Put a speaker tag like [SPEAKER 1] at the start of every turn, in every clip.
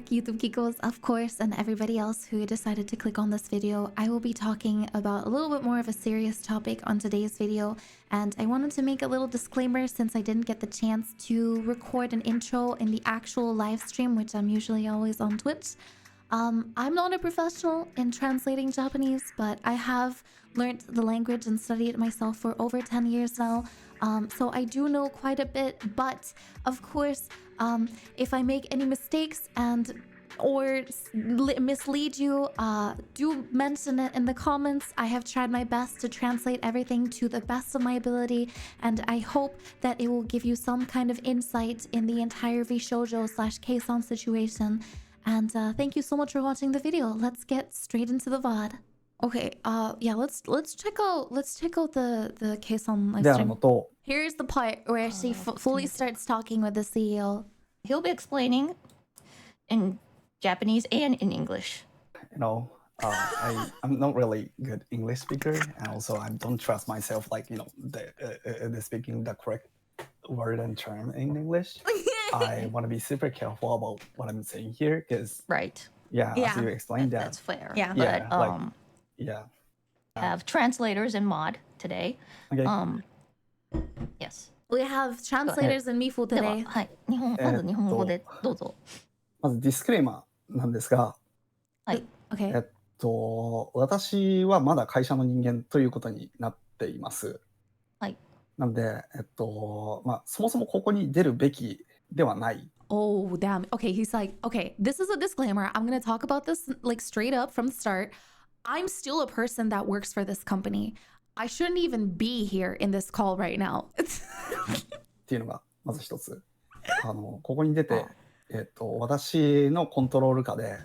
[SPEAKER 1] YouTube Kikos, of course, and everybody else who decided to click on this video. I will be talking about a little bit more of a serious topic on today's video, and I wanted to make a little disclaimer since I didn't get the chance to record an intro in the actual live stream, which I'm usually always on Twitch. I'm not a professional in translating Japanese, but I have learned the language and studied it myself for over 10 years now. So I do know quite a bit, but of course, if I make any mistakes or mislead you, do mention it in the comments. I have tried my best to translate everything to the best of my ability, and I hope that it will give you some kind of insight in the entire VShojo/Kson situation. And thank you so much for watching the video. Let's get straight into the VOD. Okay, yeah, let's check out the Kson live stream. Here's the part where she fully starts talking with the CEO.
[SPEAKER 2] He'll be explaining in Japanese and in English.
[SPEAKER 3] You know, I'm not really good English speaker, and also I don't trust myself, like, you know, the speaking the correct word and term in English. I want to be super careful about what I'm saying here, because
[SPEAKER 2] Right.
[SPEAKER 3] yeah, as you explained that.
[SPEAKER 2] That's fair.
[SPEAKER 1] Yeah.
[SPEAKER 2] But
[SPEAKER 3] like, yeah.
[SPEAKER 2] have translators in mod today.
[SPEAKER 3] Okay.
[SPEAKER 2] Yes.
[SPEAKER 1] We have translators in Mifu
[SPEAKER 2] では
[SPEAKER 1] today.
[SPEAKER 2] はい。まず日本語でどうぞ。
[SPEAKER 3] まずディスクレーマーなんですが、
[SPEAKER 2] はい。
[SPEAKER 1] Okay.
[SPEAKER 3] 私はまだ会社の人間ということになっています。
[SPEAKER 2] はい。
[SPEAKER 3] なので、まあ、そもそもここに出るべきではない。
[SPEAKER 1] Oh, damn. Okay, he's like, okay, this is a disclaimer. I'm going to talk about this like straight up from the start. I'm still a person that works for this company. I shouldn't even be here in this call right now.
[SPEAKER 3] っていうのがまず一つ。ここに出て、私のコントロール下で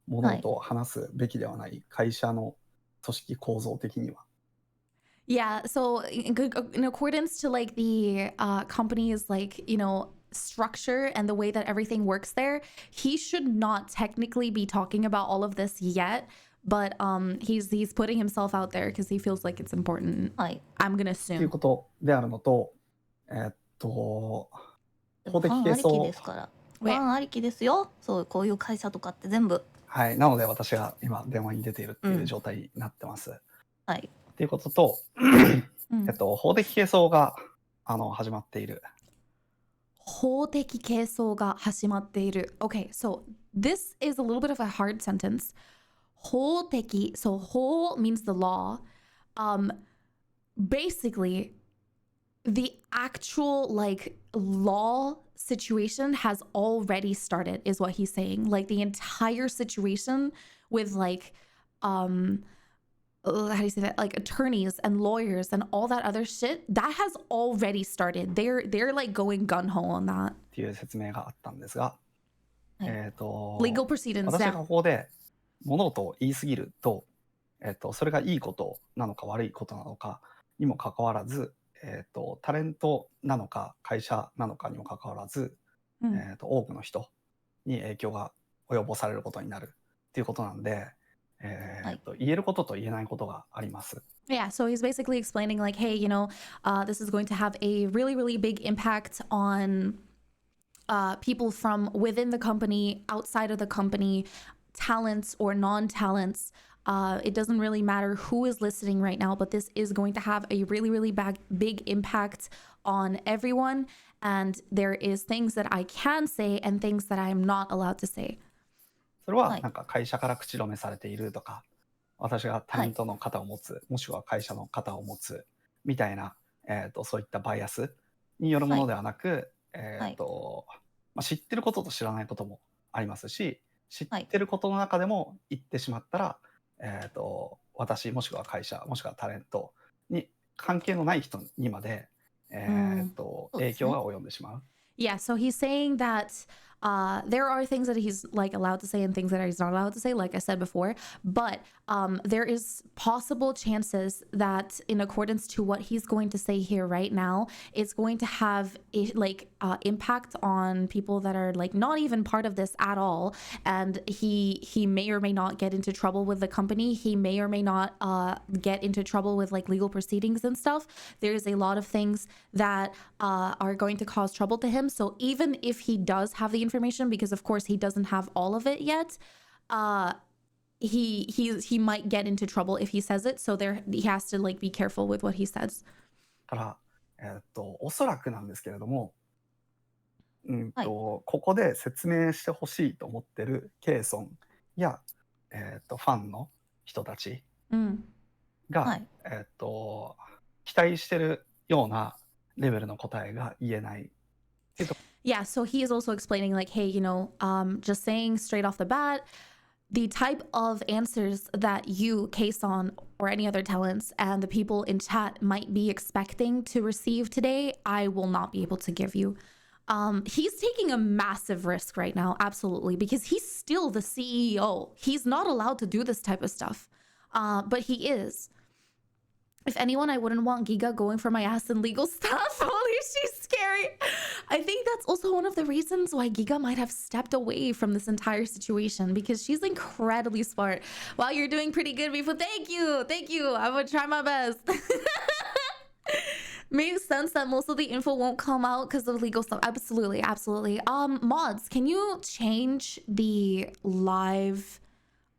[SPEAKER 3] 物事を話すべきではない会社の組織構造的には。
[SPEAKER 1] Yeah, so in accordance to like the company's like, you know, structure and the way that everything works there, he should not technically be talking about all of this yet, but he's putting himself out there because he feels like it's important.
[SPEAKER 2] はい。
[SPEAKER 1] I'm gonna
[SPEAKER 3] っていう
[SPEAKER 1] assume.
[SPEAKER 3] ことであるのと、法的
[SPEAKER 2] ファンありき
[SPEAKER 3] 係争
[SPEAKER 2] ですから。ファンありきですよ。そうこういう会社とかって全部。
[SPEAKER 3] はい、なので私が今電話に出ているっていう状態になってます。
[SPEAKER 2] はい。
[SPEAKER 3] っていうことと、法的係争が始まっている。
[SPEAKER 1] 法的係争が始まっている. Okay, so this is a little bit of a hard sentence. 法的, so 法 means the law. Basically, the actual like law situation has already started, is what he's saying. Like the entire situation with like how do you say that, like attorneys and lawyers and all that other shit, that has already started. They're like going gung-ho on that.
[SPEAKER 3] っていう説明があったんですが、
[SPEAKER 1] Legal proceedings.
[SPEAKER 3] 私がここで物事を言い過ぎると、それがいいことなのか悪いことなのかにもかかわらず、タレントなのか会社なのかにもかかわらず、多くの人に影響が及ぼされることになるっていうことなんで、言えることと言えないことがあります。
[SPEAKER 1] Yeah, so he's basically explaining like, hey, you know, this is going to have a really, really big impact on people from within the company, outside of the company, talents or non-talents. It doesn't really matter who is listening right now, but this is going to have a really, really big impact on everyone. And there is things that I can say and things that I am not allowed to say.
[SPEAKER 3] それはなんか会社から口止めされているとか、私がタレントの方を持つ、もしくは会社の方を持つみたいな、そういったバイアスによるものではなく、まあ、知ってることと知らないこともありますし、知ってることの中でも言ってしまったら、私もしくは会社もしくはタレントに関係のない人にまで、影響が及んでしまう。
[SPEAKER 1] Yeah, so he's saying that there are things that he's like allowed to say and things that he's not allowed to say, like I said before, but there is possible chances that in accordance to what he's going to say here right now, it's going to have like impact on people that are like not even part of this at all. And he may or may not get into trouble with the company. He may or may not get into trouble with like legal proceedings and stuff. There's a lot of things that are going to cause trouble to him. So even if he does have the information because of course he doesn't have all of it yet. He might get into trouble if he says it, so he has to like be careful with what he says.
[SPEAKER 3] から、おそらくなんですけれども、
[SPEAKER 2] はい。
[SPEAKER 3] ここで説明してほしいと思ってるケイソンや、ファンの人たち
[SPEAKER 1] Mm.
[SPEAKER 3] が、
[SPEAKER 2] はい。
[SPEAKER 3] 期待してるようなレベルの答えが言えない。
[SPEAKER 1] Yeah, so he is also explaining like, hey, just saying straight off the bat, the type of answers that you, Kson, or any other talents and the people in chat might be expecting to receive today, I will not be able to give you. He's taking a massive risk right now, absolutely, because he's still the CEO. He's not allowed to do this type of stuff, but he is. If anyone, I wouldn't want Giga going for my ass in legal stuff. Holy, she's scary. I think that's also one of the reasons why Giga might have stepped away from this entire situation because she's incredibly smart. Wow, you're doing pretty good, Mifu. Thank you. Thank you. I would try my best. Makes sense that most of the info won't come out because of legal stuff. Absolutely, absolutely. Mods, can you change the live,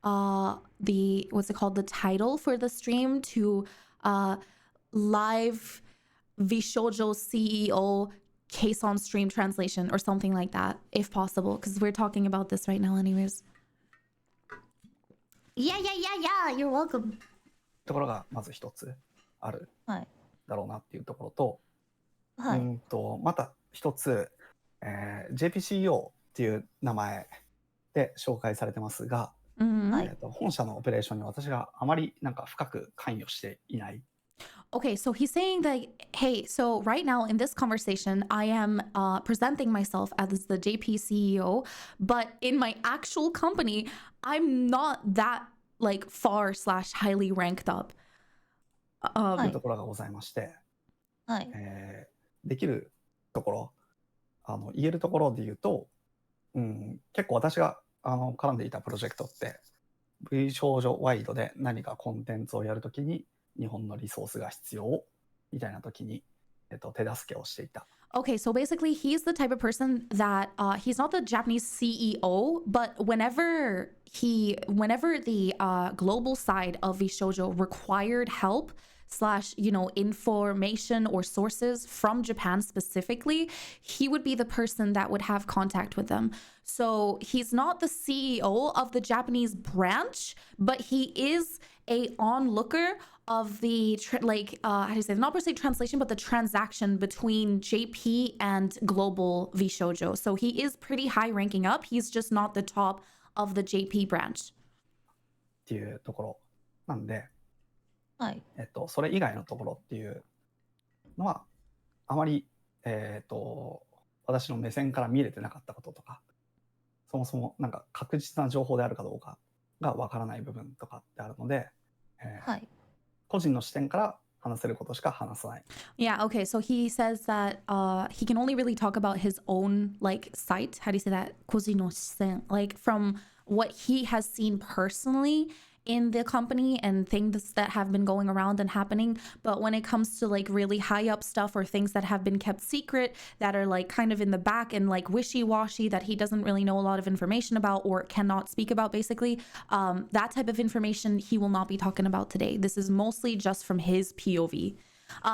[SPEAKER 1] what's it called? The title for the stream to live VShojo CEO Kson stream translation or something like that, if possible, because we're talking about this right now anyways. Yeah, you're welcome.
[SPEAKER 3] ところがまず一つある
[SPEAKER 2] はい。
[SPEAKER 3] だろうなっていうところと、
[SPEAKER 2] はい。
[SPEAKER 3] また一つ、JPCEO っていう名前で紹介されてますが、
[SPEAKER 1] Mhm.
[SPEAKER 3] 本社のオペレーションに私があまりなんか深く関与していない。
[SPEAKER 1] Okay, so he's saying that, hey, so right now in this conversation, I am presenting myself as the JP CEO, but in my actual company, I'm not that like far/highly ranked up.
[SPEAKER 3] というところがございまして、
[SPEAKER 2] はい。
[SPEAKER 3] できるところ、言えるところで言うと、結構私が絡んでいたプロジェクトって、V 少女ワイドで何かコンテンツをやるときに日本のリソースが必要みたいなときに、手助けをしていた。
[SPEAKER 1] Okay, so basically, he's the type of person that he's not the Japanese CEO, but whenever the global side of VShojo required help / information or sources from Japan specifically, he would be the person that would have contact with them. So he's not the CEO of the Japanese branch, but he is a onlooker of the how do you say, not per se translation, but the transaction between JP and global VShojo. So he is pretty high ranking up. He's just not the top of the JP branch.
[SPEAKER 3] っていうところなんで、
[SPEAKER 2] はい。
[SPEAKER 3] それ以外のところっていうのはあまり、私の目線から見れてなかったこととか、そもそもなんか確実な情報であるかどうかがわからない部分とかってあるので、
[SPEAKER 2] はい。
[SPEAKER 3] 個人の視点から話せることしか話さない。
[SPEAKER 1] Yeah, okay. So he says that he can only really talk about his own like site. How do you say that? Koji no shisen. Like from what he has seen personally in the company and things that have been going around and happening. But when it comes to like really high up stuff or things that have been kept secret that are like kind of in the back and like wishy-washy that he doesn't really know a lot of information about or cannot speak about, basically, that type of information he will not be talking about today. This is mostly just from his POV.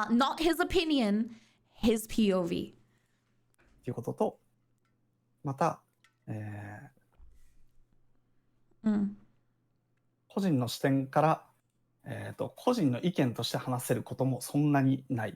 [SPEAKER 1] Not his opinion, his POV.
[SPEAKER 3] ということと、また、個人の視点から、個人の意見として話せることもそんなにない。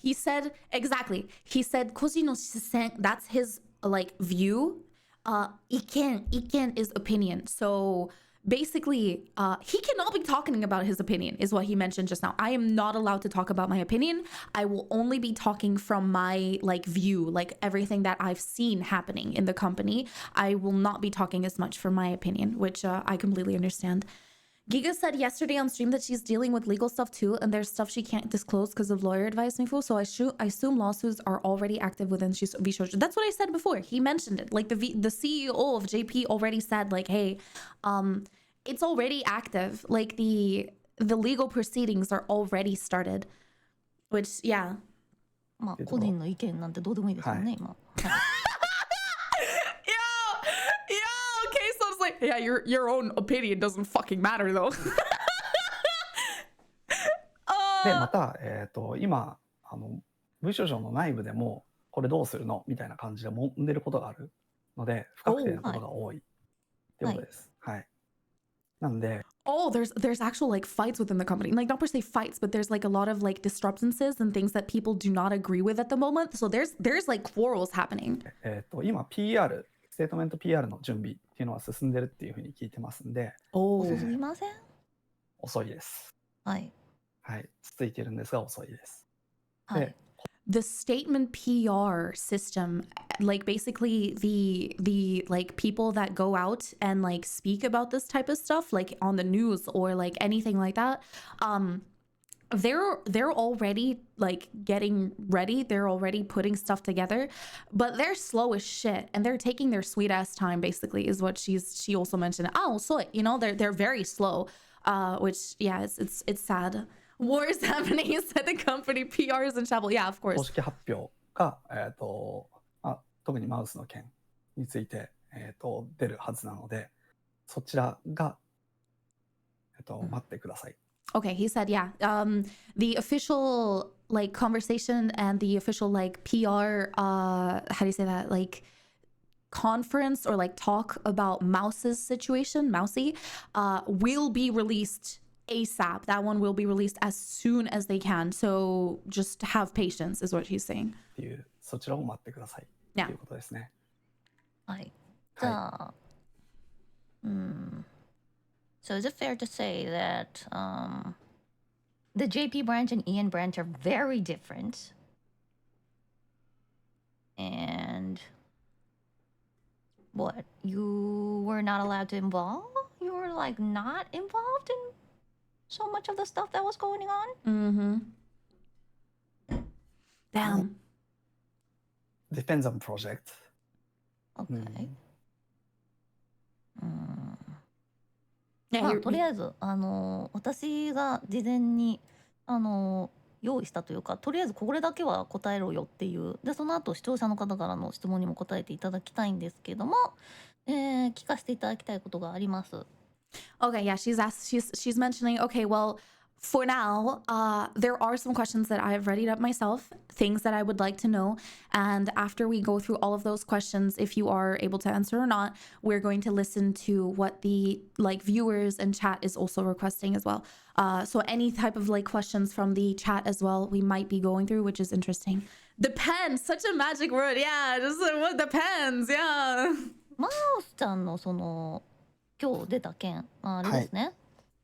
[SPEAKER 1] He said, exactly. He said, koji no shisen, that's his like view. Iken is opinion. So basically, he cannot be talking about his opinion, is what he mentioned just now. I am not allowed to talk about my opinion. I will only be talking from my like view, like everything that I've seen happening in the company. I will not be talking as much from my opinion, which I completely understand. Giga said yesterday on stream that she's dealing with legal stuff too, and there's stuff she can't disclose because of lawyer advice, Mifu. So I assume lawsuits are already active within VShojo. That's what I said before. He mentioned it. Like the CEO of JP already said, like, hey, it's already active. Like the legal proceedings are already started. Which, yeah.
[SPEAKER 2] まあ、個人の意見なんてどうでもいいですよね、今。はい。
[SPEAKER 1] Yeah,
[SPEAKER 4] yeah, your own opinion doesn't fucking matter though.
[SPEAKER 3] で、また、今、部署上の内部でも、これどうするのみたいな感じで揉んでることがあるので、不確定なことが多いってことです。はい。なんで、
[SPEAKER 4] Oh, there's actual like fights within the company. Like not per se fights, but there's like a lot of like disturbances and things that people do not agree with at the moment. So there's like quarrels happening.
[SPEAKER 3] 今 PR、ステートメント PR の準備っていうのは進んでるっていうふうに聞いてますんで、
[SPEAKER 2] 遅すぎません？
[SPEAKER 3] 遅いです。
[SPEAKER 2] はい。
[SPEAKER 3] はい。続いてるんですが遅いです。
[SPEAKER 2] はい。
[SPEAKER 3] で、
[SPEAKER 4] The statement PR system, like basically the like people that go out and like speak about this type of stuff, like on the news or like anything like that, they're already like getting ready, they're already putting stuff together, but they're slow as shit and they're taking their sweet ass time, basically, is what she also mentioned. Oh, so you know, they're very slow, which yeah, it's sad. War is happening inside the company. PR is in trouble. Yeah, of
[SPEAKER 3] 公
[SPEAKER 4] course.
[SPEAKER 3] 式発表が、特にマウスの件について、出るはずなので、そちらが、待ってください。
[SPEAKER 4] Okay, he said, yeah. The official like conversation and the official like PR, how do you say that? Like conference or like talk about Mouse's situation, Mousey, will be released ASAP. That one will be released as soon as they can. So just have patience, is what he's saying.
[SPEAKER 3] っていう、そちらを待ってくださいっていうことですね。
[SPEAKER 2] はい。じゃあ、So is it fair to say that the JP branch and EN branch are very different? And what? You were not allowed to involve? You were like not involved in so much of the stuff that was going on?
[SPEAKER 4] Mm-hmm. Damn.
[SPEAKER 3] Depends on project.
[SPEAKER 2] Okay.
[SPEAKER 4] ま
[SPEAKER 2] あとりあえず私が事前に用意したというか、とりあえずこれだけは答えろよっていう、でその後視聴者の方からの質問にも答えていただきたいんですけども、聞かせていただきたいことがあります。
[SPEAKER 4] Okay, yeah, she's mentioning, okay, well, for now, there are some questions that I've readied up myself, things that I would like to know. And after we go through all of those questions, if you are able to answer or not, we're going to listen to what the like viewers and chat is also requesting as well. So any type of like questions from the chat as well, we might be going through, which is interesting. Depends, such a magic word. Yeah, just what depends. Yeah.
[SPEAKER 2] マウスちゃんのその今日出た件、あれですね。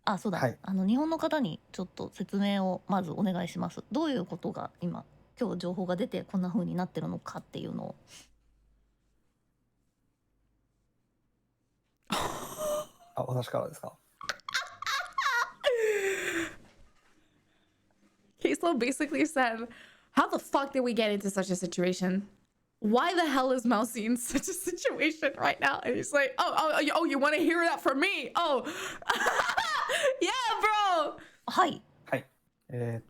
[SPEAKER 2] あ、そうだ、
[SPEAKER 3] はい、
[SPEAKER 2] 日本の方にちょっと説明をまずお願いします。どういうことが今日情報が出てこんな風になってるのかっていうのを。
[SPEAKER 3] あ、私からですか？
[SPEAKER 4] Kson basically said, how the fuck did we get into such a situation? Why the hell is Mousey in such a situation right now? And he's like, oh, you want to hear that from me? Oh, yeah, bro.
[SPEAKER 2] はい。
[SPEAKER 3] はい。今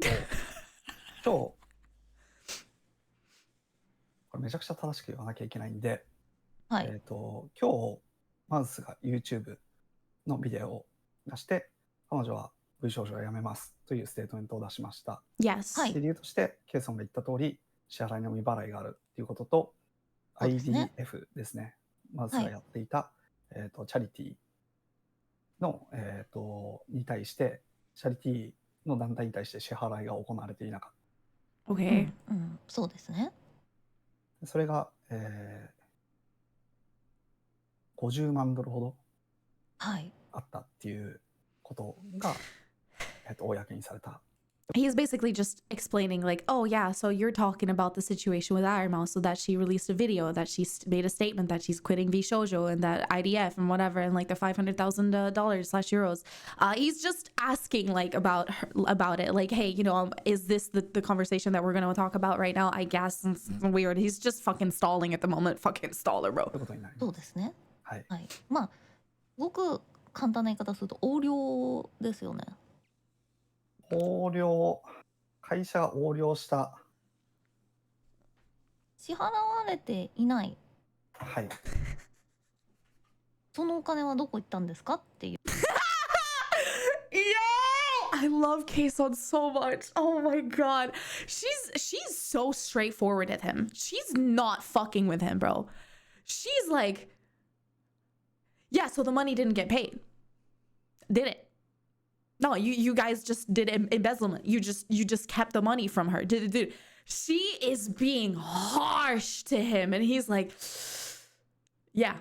[SPEAKER 3] 日、これめちゃくちゃ正しく言わなきゃいけないんで、
[SPEAKER 2] はい。
[SPEAKER 3] 今日、マウスが YouTube のビデオを出して、彼女は VShojo をやめますというステートメントを出しました。
[SPEAKER 4] Yes.
[SPEAKER 3] で理由として、ケイソンが言った通り、支払いの未払いがあるということと、
[SPEAKER 2] そうですね。
[SPEAKER 3] IDF ですね。マウスがやっていた、チャリティーの、に対して、チャリティーの団体に対して支払いが行われていなかっ
[SPEAKER 4] Okay.
[SPEAKER 2] そうですね。
[SPEAKER 3] た。それが、50万ドルほど
[SPEAKER 2] はい。
[SPEAKER 3] あったっていうことが、公にされた。
[SPEAKER 4] He's basically just explaining like, oh yeah, so you're talking about the situation with Ironmouse, so that she released a video, that she made a statement that she's quitting VShojo and that IDF and whatever, and like the $500,000/euros. He's just asking like about it, like, hey, you know, is this the conversation that we're gonna talk about right now? I guess it's weird. He's just fucking stalling at the moment. Fucking staller, bro.
[SPEAKER 3] ということになります。
[SPEAKER 2] そうですね。
[SPEAKER 3] はい。
[SPEAKER 2] はい。まあごく簡単な言い方すると横領ですよね。
[SPEAKER 3] 横領、会社が横領した。
[SPEAKER 2] 支払われていない。
[SPEAKER 3] はい。
[SPEAKER 2] そのお金はどこ行ったんですかっていう。
[SPEAKER 4] Yo, I love Kson so much. Oh my god, she's so straightforward with him. She's not fucking with him, bro. She's like, yeah, so the money didn't get paid, did it? No, you guys just did embezzlement. You just kept the money from her. Dude, she is being harsh to him, and he's like, yeah,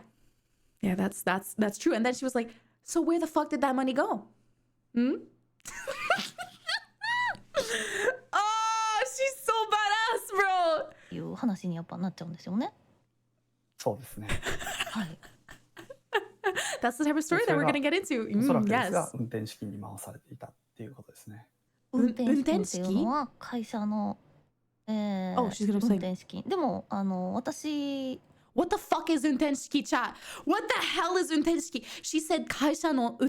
[SPEAKER 4] that's true. And then she was like, so where the fuck did that money go? Oh, she's so badass, bro.
[SPEAKER 2] いう話にやっぱなっちゃうんですよね。
[SPEAKER 3] そうですね。
[SPEAKER 2] はい。
[SPEAKER 4] That's the type of story that we're gonna get into.
[SPEAKER 3] おそらくです
[SPEAKER 4] Yes.
[SPEAKER 3] が運転資金に回されていたっていうことですね。
[SPEAKER 2] 運転資金っていうのは会社の、
[SPEAKER 4] Oh, she's gonna
[SPEAKER 2] 運
[SPEAKER 4] say.
[SPEAKER 2] 転資金。でも私
[SPEAKER 4] What the fuck is 運転資金 chat? What the hell is 運転資金? She said 会社の運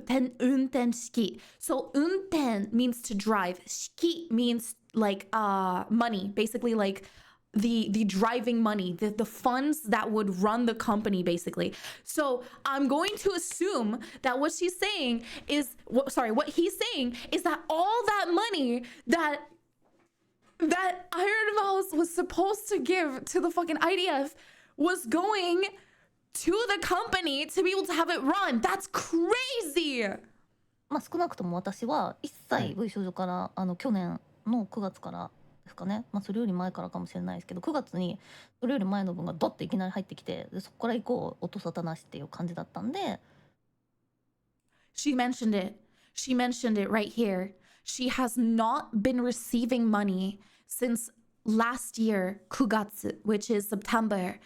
[SPEAKER 4] 転資金. So 運転 means to drive. 資金 means like money, basically like the driving money, the funds that would run the company basically. So I'm going to assume that what she's saying is what he's saying is that all that money that Ironmouse was supposed to give to the fucking IDF was going to the company to be able to have it run. That's crazy.
[SPEAKER 2] まあ少なくとも私は一切 V 少女から去年の9月からですかね、まあそれより前からかもしれないですけど、9月にそれより前の分がドッていきなり入ってきて、でそこから以降音沙汰なしっていう感じだったんで。
[SPEAKER 4] She mentioned it right here. She has not been receiving money since last year 9月, which is September.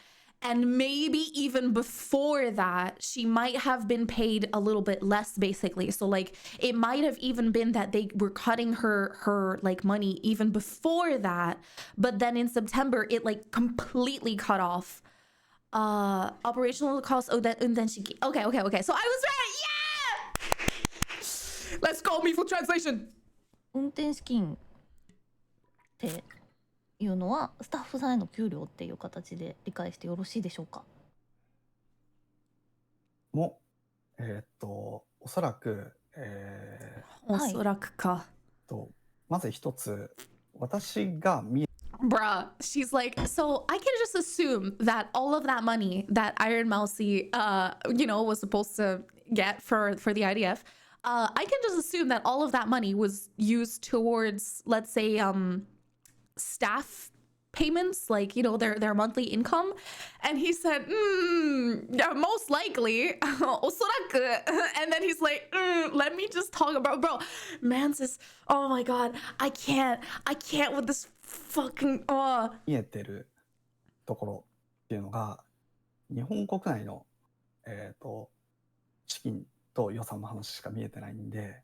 [SPEAKER 4] And maybe even before that, she might have been paid a little bit less, basically. So like it might have even been that they were cutting her like money even before that. But then in September, it like completely cut off. Operational costs. Oh, that and then she. Okay. So I was right. Yeah. Let's go, Mifuyu translation.
[SPEAKER 2] 運転資金っていうのはスタッフさんへの給料っていう形で理解してよろしいでしょうか。
[SPEAKER 3] もおそらく、
[SPEAKER 4] おそらくか。
[SPEAKER 3] まず一つ私が見
[SPEAKER 4] Bruh, she's like, so I can just assume that all of that money that Ironmouse, was supposed to get for the IDF, I can just assume that all of that money was used towards, let's say, staff payments, like, their monthly income. And he said, yeah, most likely, おそらく. And then he's like, let me just talk about, bro, man says, oh my god, I can't with this fucking,
[SPEAKER 3] 見えてるところっていうのが日本国内の資金と予算の話しか見えてないんで。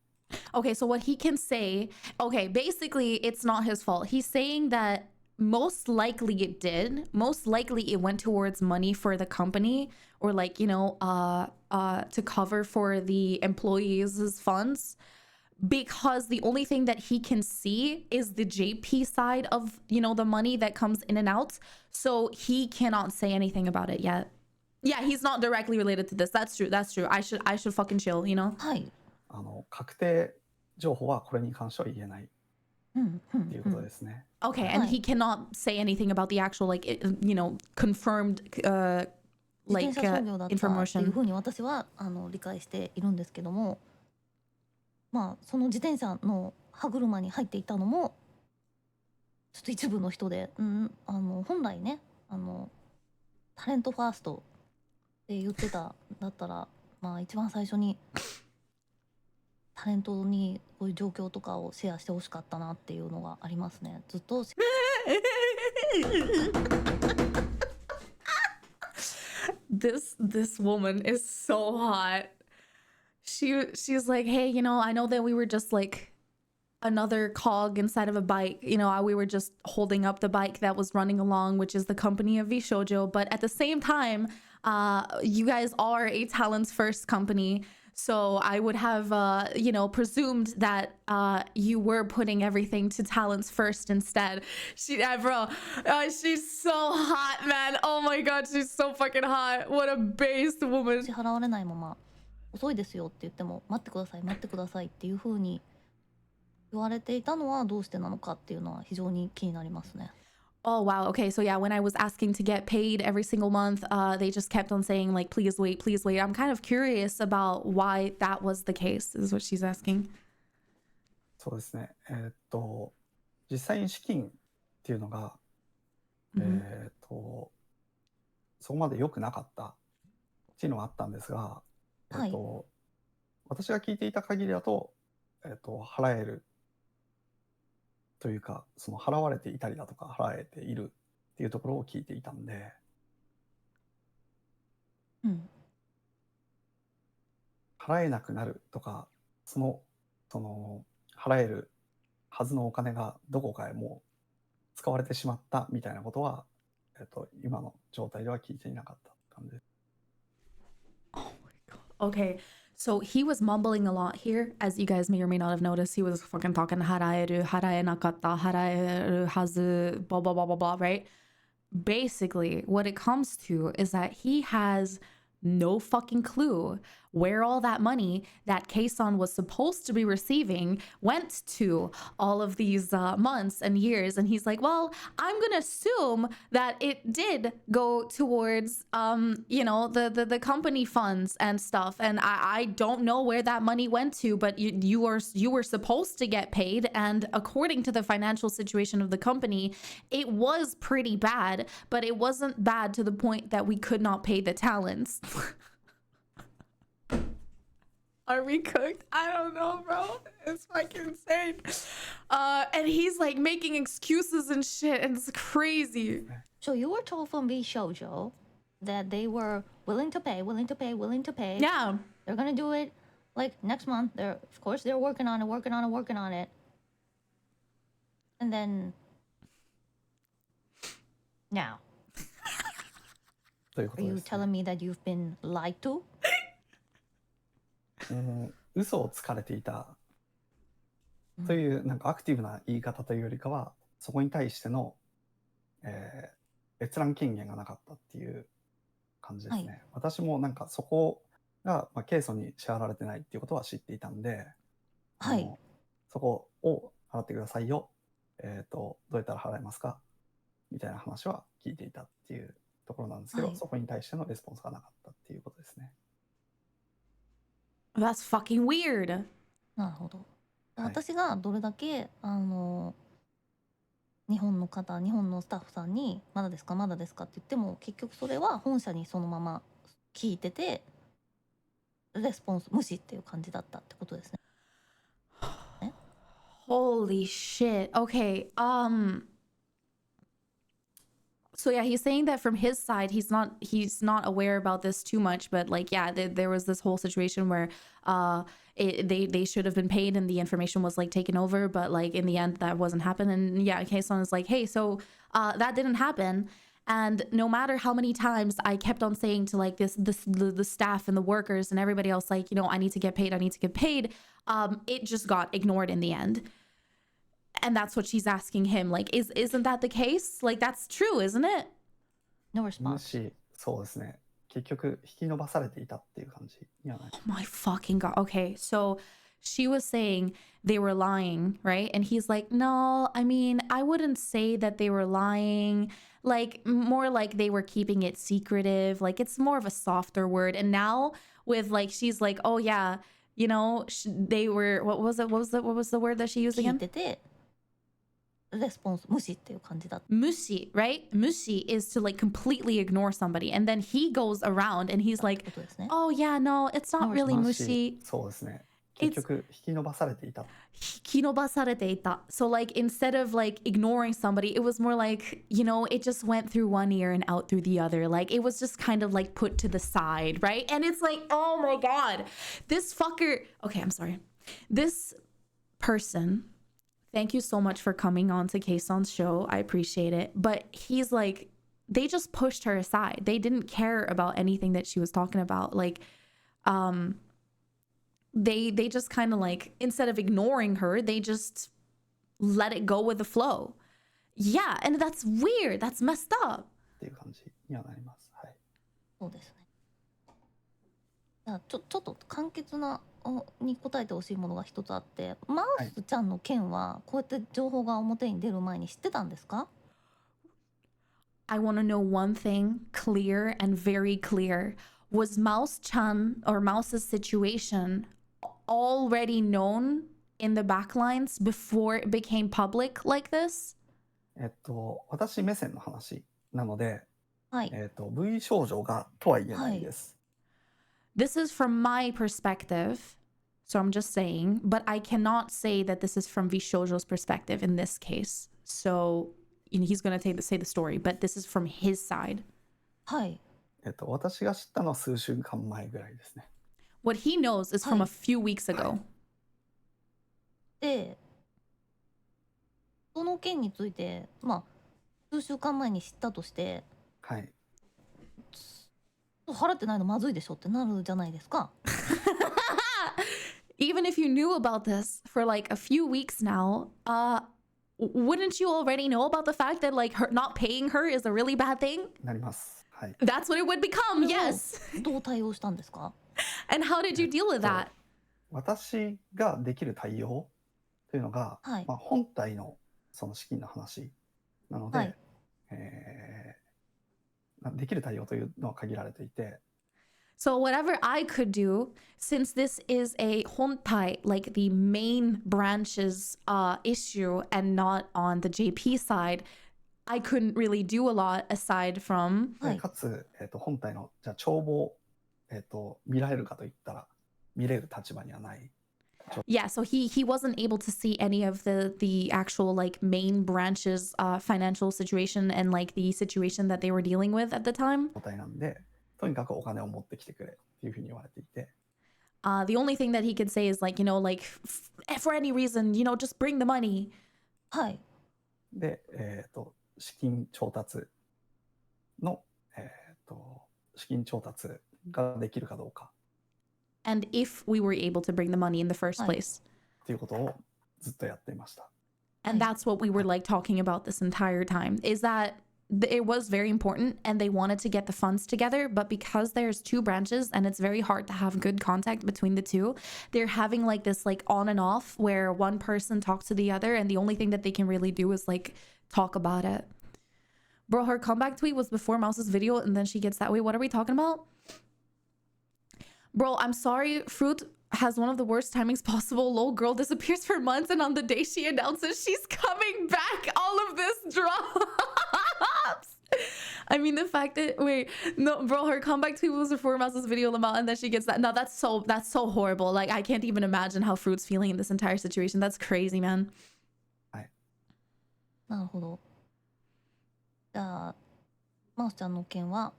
[SPEAKER 4] Okay, so what he can say, okay, basically it's not his fault. He's saying that most likely it went towards money for the company or like, to cover for the employees' funds, because the only thing that he can see is the JP side of, the money that comes in and out. So he cannot say anything about it yet. Yeah, he's not directly related to this. That's true. I should fucking chill,
[SPEAKER 2] はい。
[SPEAKER 3] 確定情報はこれに関しては言えないっていうことですね。
[SPEAKER 4] Okay, and he cannot say anything about the actual, like, confirmed,
[SPEAKER 2] 自転車操業だったっていう
[SPEAKER 4] information.
[SPEAKER 2] ふうに私は理解しているんですけども、まあその自転車の歯車に入っていたのもちょっと一部の人で、本来ねタレントファーストって言ってただったら、まあ一番最初にタレントにこういう状況とかをシェアしてほしかったなっていうのがありますね。ずっと
[SPEAKER 4] This woman is so hot. She's like, hey, I know that we were just like another cog inside of a bike. We were just holding up the bike that was running along, which is the company of VShojo. But at the same time, you guys are a talents first company. So I would have, you know, presumed that you were putting everything to talents first instead. Bro, she's so hot, man. Oh my god, she's so fucking hot. What a based woman.
[SPEAKER 2] 支払われないまま遅いですよって言っても待ってください待ってくださいっていう風に言われていたのはどうしてなのかっていうのは非常に気になりますね。
[SPEAKER 4] Oh, wow. Okay. So yeah, when I was asking to get paid every single month, they just kept on saying like, please wait, please wait. I'm kind of curious about why that was the case, is what she's asking.
[SPEAKER 3] そうですね。実際に資金っていうのが、
[SPEAKER 4] Mhm.
[SPEAKER 3] そこまで良くなかったっていうのはあったんですが、
[SPEAKER 2] はい。
[SPEAKER 3] 私が聞いていた限りだと、払えるというか、その払われていたりだとか、払えているっていうところを聞いていたんで、
[SPEAKER 2] うん。
[SPEAKER 3] 払えなくなるとか、その払えるはずのお金がどこかへもう使われてしまったみたいなことは、今の状態では聞いていなかった感じです。
[SPEAKER 4] Oh my god. Okay. So he was mumbling a lot here, as you guys may or may not have noticed. He was fucking talking haraeru, haraenakatta, haraeru hazu, blah blah blah blah blah, right? Basically, what it comes to is that he has no fucking clue where all that money that Kson was supposed to be receiving went to all of these months and years. And he's like, well, I'm gonna assume that it did go towards you know, the company funds and stuff. And I don't know where that money went to, but you were supposed to get paid, and according to the financial situation of the company, it was pretty bad, but it wasn't bad to the point that we could not pay the talents. Are we cooked? I don't know, bro. It's fucking insane. And he's like making excuses and shit, and it's crazy.
[SPEAKER 2] So you were told from VShojo that they were willing to pay, willing to pay, willing to pay.
[SPEAKER 4] Yeah.
[SPEAKER 2] They're gonna do it like next month. Of course they're working on it. And then now,
[SPEAKER 3] というこ
[SPEAKER 2] are
[SPEAKER 3] とで
[SPEAKER 2] you
[SPEAKER 3] すね。
[SPEAKER 2] telling me that you've been lied to?
[SPEAKER 3] 嘘をつかれていたというなんかアクティブな言い方というよりかは、そこに対しての、閲覧権限がなかったっていう感じですね。
[SPEAKER 2] はい。
[SPEAKER 3] 私もなんかそこが、ケイソンに支払われてないっていうことは知っていたんで、
[SPEAKER 2] はい。
[SPEAKER 3] そこを払ってくださいよ。どうやったら払えますかみたいな話は聞いていたっていうところなんですけど、
[SPEAKER 2] はい。
[SPEAKER 3] そこに対してのレスポンスがなかったっていうことですね。
[SPEAKER 4] That's fucking weird.
[SPEAKER 2] なるほど。
[SPEAKER 3] はい。
[SPEAKER 2] 私がどれだけ日本のスタッフさんにまだですかまだですかって言っても結局それは本社にそのまま聞いててレスポンス無視っていう感じだったってことですね。
[SPEAKER 4] Holy shit. Okay. So yeah, he's saying that from his side, he's not aware about this too much, but like, yeah, there was this whole situation where they should have been paid and the information was like taken over, but like in the end that wasn't happening. And yeah, Kson is like, hey, so that didn't happen. And no matter how many times I kept on saying to like the staff and the workers and everybody else, like, you know, I need to get paid, it just got ignored in the end. And that's what she's asking him. Like, isn't that the case? Like, that's true, isn't it?
[SPEAKER 2] No
[SPEAKER 3] 無
[SPEAKER 2] response.
[SPEAKER 3] 視、そうですね。結局引き延ばされていたっていう感じにはない。
[SPEAKER 4] Oh my fucking god. Okay, so she was saying they were lying, right? And he's like, no, I mean, I wouldn't say that they were lying. Like, more like they were keeping it secretive. Like, it's more of a softer word. And now with like, she's like, oh yeah, you know, they were, what was the word that she used
[SPEAKER 2] 聞い
[SPEAKER 4] again?
[SPEAKER 2] ててレスポンス無視っていう感じだった。
[SPEAKER 4] Mousey, right? Mousey is to like completely ignore somebody. And then he goes around and he's
[SPEAKER 2] って
[SPEAKER 4] like,
[SPEAKER 2] ことですね。
[SPEAKER 4] oh yeah, no, it's not
[SPEAKER 2] No
[SPEAKER 4] really
[SPEAKER 3] 無
[SPEAKER 4] Mousey.
[SPEAKER 3] 視、そうですね。結
[SPEAKER 4] It's
[SPEAKER 3] 局引き延ばされていた。
[SPEAKER 4] kinobasarete. So like instead of like ignoring somebody, it was more like, you know, it just went through one ear and out through the other. Like it was just kind of like put to the side, right? And it's like, oh my god, this fucker. Okay, I'm sorry. This person, thank you so much for coming on to Kason's show. I appreciate it. But he's like, they just pushed her aside. They didn't care about anything that she was talking about. Like, they just kind of like, instead of ignoring her, they just let it go with the flow. Yeah, and that's weird. That's messed up.
[SPEAKER 3] っていう感じにはなります。はい。
[SPEAKER 2] そうですね。じゃあちょっと簡潔なに答えてほしいものが一つあって、マウスちゃんの件はこうやって情報が表に出る前に知ってたんですか？
[SPEAKER 4] I want to know one thing clear and very clear. Was Mouse-chan or Mouse's situation already known in the backlines before it became public like this?
[SPEAKER 3] 私目線の話なので、
[SPEAKER 2] はい。
[SPEAKER 3] V 少女がとは言えないです。
[SPEAKER 4] This is from my perspective, so I'm just saying, but I cannot say that this is from VShojo's perspective in this case. So he's going to say the story, but this is from his side.
[SPEAKER 2] はい。
[SPEAKER 3] 私が知ったのは数週間前ぐらいですね。
[SPEAKER 4] What he knows is from a few weeks ago.
[SPEAKER 2] で、その件について、数週間前に知ったとして、
[SPEAKER 3] はい。
[SPEAKER 2] 払ってないのまずいでしょってなるじゃないですか。
[SPEAKER 4] Even if you knew about this for like a few weeks now, wouldn't you already know about the fact that like her not paying her is a really bad thing?
[SPEAKER 3] なります。はい。
[SPEAKER 4] That's what it would become.
[SPEAKER 2] それを
[SPEAKER 4] Yes.
[SPEAKER 2] どう対応したんですか？
[SPEAKER 4] And how did you deal with that?
[SPEAKER 3] 私ができる対応というのが、
[SPEAKER 2] はい。
[SPEAKER 3] 本体のその資金の話なので、
[SPEAKER 2] はい。
[SPEAKER 3] できる対応というのは限られていて、
[SPEAKER 4] So whatever I could do, since this is a hontai, like the main branch's issue and not on the JP side, I couldn't really do a lot aside from.
[SPEAKER 2] はい。
[SPEAKER 3] かつ、本体のじゃあ帳簿を、見られるかといったら見れる立場にはない。
[SPEAKER 4] Yeah, so he wasn't able to see any of the actual like main branch's financial situation and like the situation that they were dealing with at the time.
[SPEAKER 3] 状態なんで、とにかくお金を持ってきてくれっていうふうに言われていて。
[SPEAKER 4] The only thing that he could say is like, like for any reason, just bring the money.
[SPEAKER 2] はい。
[SPEAKER 3] で、資金調達の、資金調達ができるかどうか。
[SPEAKER 4] And if we were able to bring the money in the first place.
[SPEAKER 3] っていうことをずっとやっていました。
[SPEAKER 4] And that's what we were like talking about this entire time, is that it was very important and they wanted to get the funds together, but because there's two branches and it's very hard to have good contact between the two, they're having like this like on and off where one person talks to the other and the only thing that they can really do is like talk about it. Bro, her comeback tweet was before Mouse's video and then she gets that way. What are we talking about? Bro, I'm sorry, Fruit has one of the worst timings possible. Lol, girl disappears for months and on the day she announces she's coming back, all of this drops. I mean, the fact that no, bro, her comeback tweet was before Mouse's video Lamau, and then she gets that. No, that's so horrible. Like, I can't even imagine how Fruit's feeling in this entire situation. That's crazy, man.
[SPEAKER 3] はい。
[SPEAKER 2] なるほど。じゃあ、マウスちゃんの件は、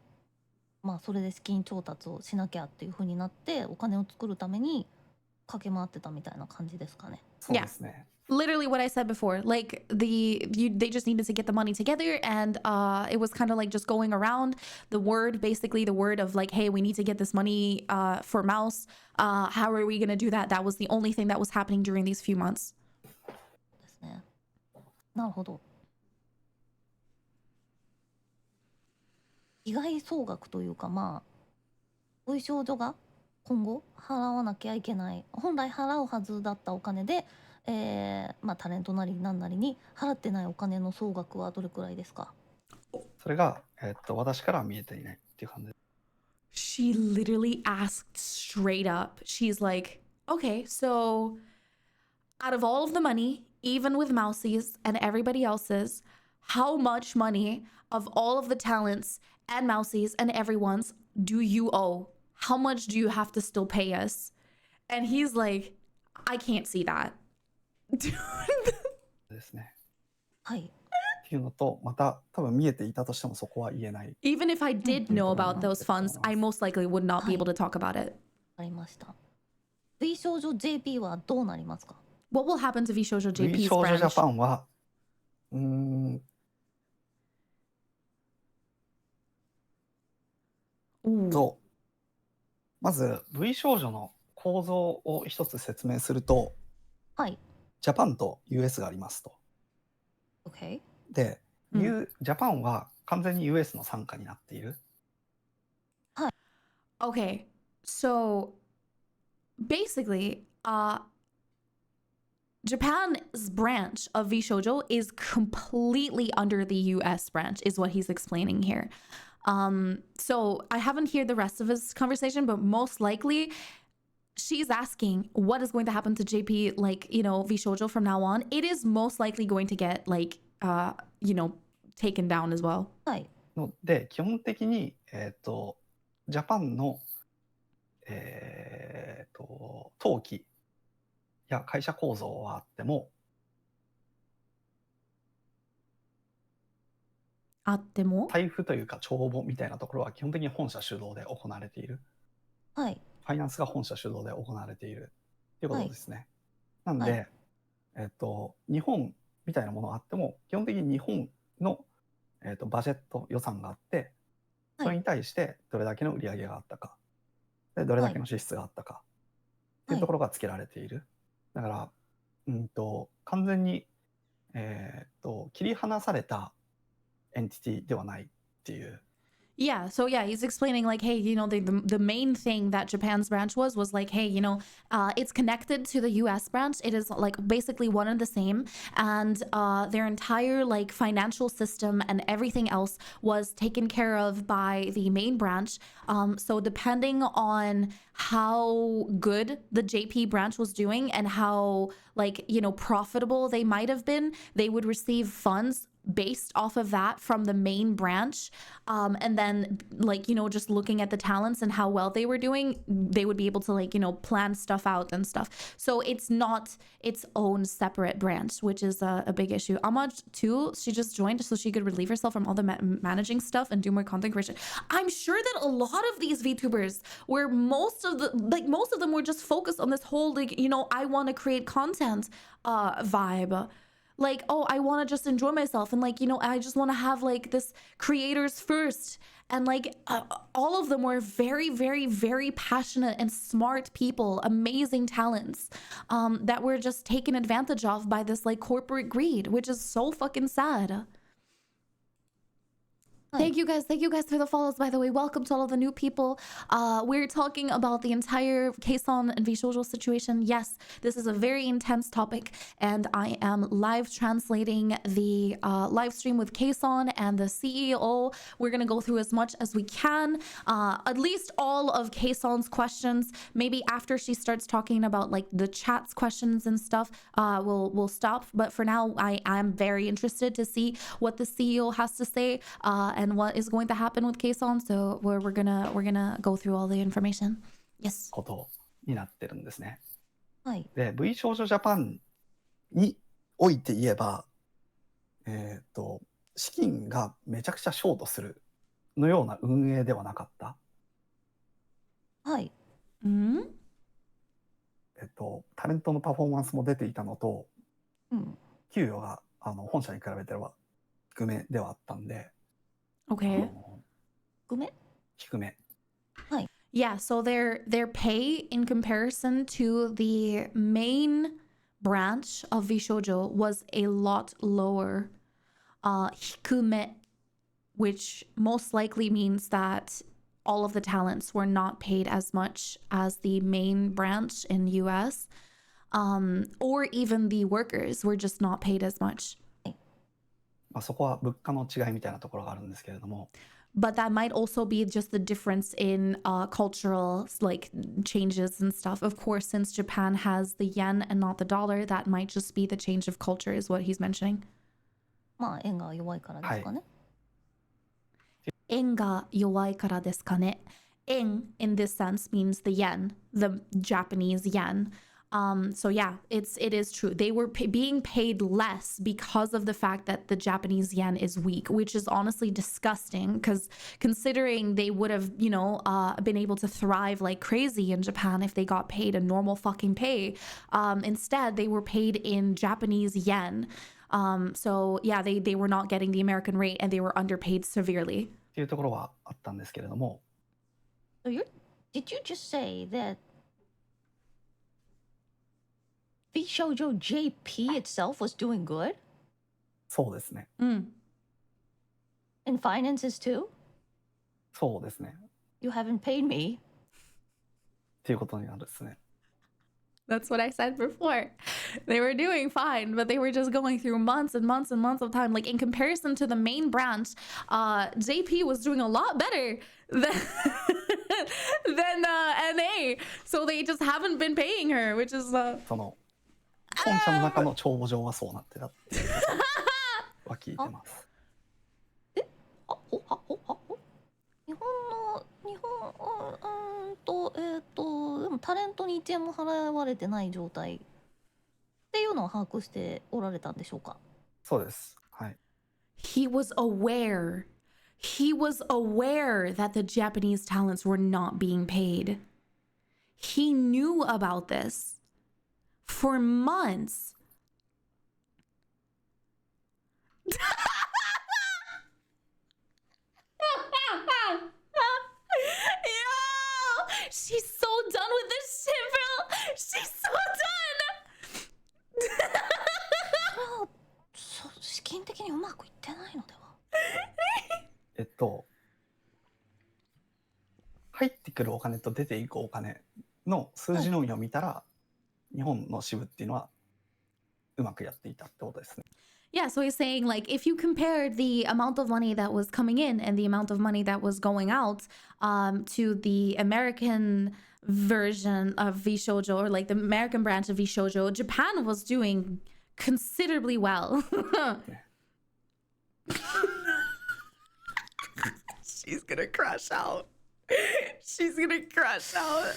[SPEAKER 2] それで資金調達をしなきゃっていう風になって、お金を作るために駆け回ってたみたいな感じですかね。
[SPEAKER 3] そうですね。
[SPEAKER 4] Literally what I said before, like they just needed to get the money together and it was kind of like just going around basically the word of like, hey, we need to get this money for Mouse. How are we going to do that? That was the only thing that was happening during these few months.
[SPEAKER 2] ですね。なるほど。被害総額というかV少女が今後払わなきゃいけない本来払うはずだったお金で、タレントなりなんなりに払ってないお金の総額はどれくらいですか？
[SPEAKER 3] それが、私からは見えていないっていう感じ。
[SPEAKER 4] She literally asked straight up. She's like, okay, so out of all of the money, even with Mousey's and everybody else's, how much money of all of the talents and Mousey's and everyone's do you owe? How much do you have to still pay us? And he's like, I can't see that.
[SPEAKER 3] ですね。
[SPEAKER 2] はい。
[SPEAKER 3] っていうのと、また多分見えていたとしてもそこは言えない。
[SPEAKER 4] Even if I did know about those funds, I most likely would not be able to talk about it.
[SPEAKER 2] ありました。V 少女 JP はどうなりますか？
[SPEAKER 4] What will happen to VShojo JP's
[SPEAKER 3] V 少女
[SPEAKER 4] branch?
[SPEAKER 3] ジャパンは、まず V 少女の構造を一つ説明すると、
[SPEAKER 2] はい。
[SPEAKER 3] ジャパンと US がありますと。
[SPEAKER 2] OK。
[SPEAKER 3] で、
[SPEAKER 4] うん
[SPEAKER 3] ジャパンは完全に US の傘下になっている。
[SPEAKER 4] Okay, so basically, Japan's branch of VShojo is completely under the US branch, is what he's explaining here. So I haven't heard the rest of his conversation, but most likely she's asking what is going to happen to JP, like, you know, VShojo from now on. It is most likely going to get, like, you know, taken down as well.
[SPEAKER 2] はい。
[SPEAKER 3] ので、基本的に、ジャパンの、登記や会社構造はあっても、
[SPEAKER 4] あっても
[SPEAKER 3] 配布というか帳簿みたいなところは基本的に本社主導で行われている。
[SPEAKER 2] はい。
[SPEAKER 3] ファイナンスが本社主導で行われているということですね。なん
[SPEAKER 2] は
[SPEAKER 3] で、日本みたいなものがあっても、基本的に日本の、バジェット予算があって、それに対してどれだけの売り上げがあったか、でどれだけの支出があったか、っていうところが付けられている。だから、完全に、切り離されたエンティティではないっていう。
[SPEAKER 4] Yeah, so yeah, he's explaining like, hey, you know, the main thing that Japan's branch was like, hey, you know, it's connected to the US branch. It is like basically one and the same, and their entire like financial system and everything else was taken care of by the main branch. So depending on how good the JP branch was doing and how like, you know, profitable they might have been, they would receive funds based off of that from the main branch, and then like, you know, just looking at the talents and how well they were doing, they would be able to like, you know, plan stuff out and stuff. So it's not its own separate branch, which is a big issue. Amaj too, she just joined so she could relieve herself from all the managing stuff and do more content creation. I'm sure that a lot of these VTubers were most of them were just focused on this whole like, you know, I want to create content vibe. Like, oh, I want to just enjoy myself, and like, you know, I just want to have like this creators first, and like all of them were very, very, very passionate and smart people, amazing talents, that were just taken advantage of by this like corporate greed, which is so fucking sad. Thank you guys for the follows, by the way. Welcome to all of the new people. We're talking about the entire Kson and VShojo situation. Yes, this is a very intense topic, and I am live translating the live stream with Kson and the CEO. We're gonna go through as much as we can, at least all of Kason's questions. Maybe after she starts talking about like the chat's questions and stuff, we'll stop. But for now, I'm very interested to see what the CEO has to say, and what is going to happen with Kson. So we're gonna go through all the information. Yes.
[SPEAKER 3] ことになってるんですね。
[SPEAKER 2] はい。
[SPEAKER 3] で、V 少女ジャパンにおいて言えば、資金がめちゃくちゃショートするのような運営ではなかった。
[SPEAKER 2] はい。
[SPEAKER 3] タレントのパフォーマンスも出ていたのと、
[SPEAKER 2] うん。
[SPEAKER 3] 給与が本社に比べては低めではあったんで、
[SPEAKER 4] Okay.
[SPEAKER 3] 低め。
[SPEAKER 2] はい。
[SPEAKER 4] Yeah, so their pay in comparison to the main branch of VShojo was a lot lower. Hikume, which most likely means that all of the talents were not paid as much as the main branch in US, or even the workers were just not paid as much.
[SPEAKER 3] そこは物価の違いみたいなところがあるんですけれども。
[SPEAKER 4] But that might also be just the difference in cultural like changes and stuff. Of course, since Japan has the yen and not the dollar, that might just be the change of culture, is what he's mentioning.
[SPEAKER 2] まあ円が弱いからですかね。
[SPEAKER 4] 円が弱いからですかね。円 in this sense means the yen, the Japanese yen. So yeah, it is true. They were being paid less because of the fact that the Japanese yen is weak, which is honestly disgusting, because considering they would have, you know, been able to thrive like crazy in Japan if they got paid a normal fucking pay. Instead, they were paid in Japanese yen. So yeah, they were not getting the American rate, and they were underpaid severely.
[SPEAKER 3] っていうところはあったんですけれども。
[SPEAKER 2] Did you just say that VShojo JP itself was doing good?
[SPEAKER 3] そうですね。
[SPEAKER 4] Mm.
[SPEAKER 2] In finances too?
[SPEAKER 3] そうですね。
[SPEAKER 2] You haven't paid me.
[SPEAKER 3] っていうことになるですね。
[SPEAKER 4] That's what I said before. They were doing fine, but they were just going through months and months and months of time. Like in comparison to the main branch, JP was doing a lot better than than NA. So they just haven't been paying her, which is
[SPEAKER 3] その本社の中の帳簿上はそうなってたっていうことは聞いてます。
[SPEAKER 2] でもタレントに1円も払われてない状態っていうのを把握しておられたんでしょうか？
[SPEAKER 3] そうです。はい。
[SPEAKER 4] he was aware. He was aware that the Japanese talents were not being paid. He knew about this for months. Yo, she's so done with this shit, bro. She's so done.
[SPEAKER 2] 資金的にうまくいってないのでは？
[SPEAKER 3] 入ってくるお金と出ていくお金の数字のみを見たら、日本の支部っていうのはうまくやっていたってことですね。
[SPEAKER 4] Yeah, so he's saying like if you compared the amount of money that was coming in and the amount of money that was going out to the American version of VShojo, or like the American branch of VShojo, Japan was doing considerably well. She's gonna crash out. She's gonna crash out.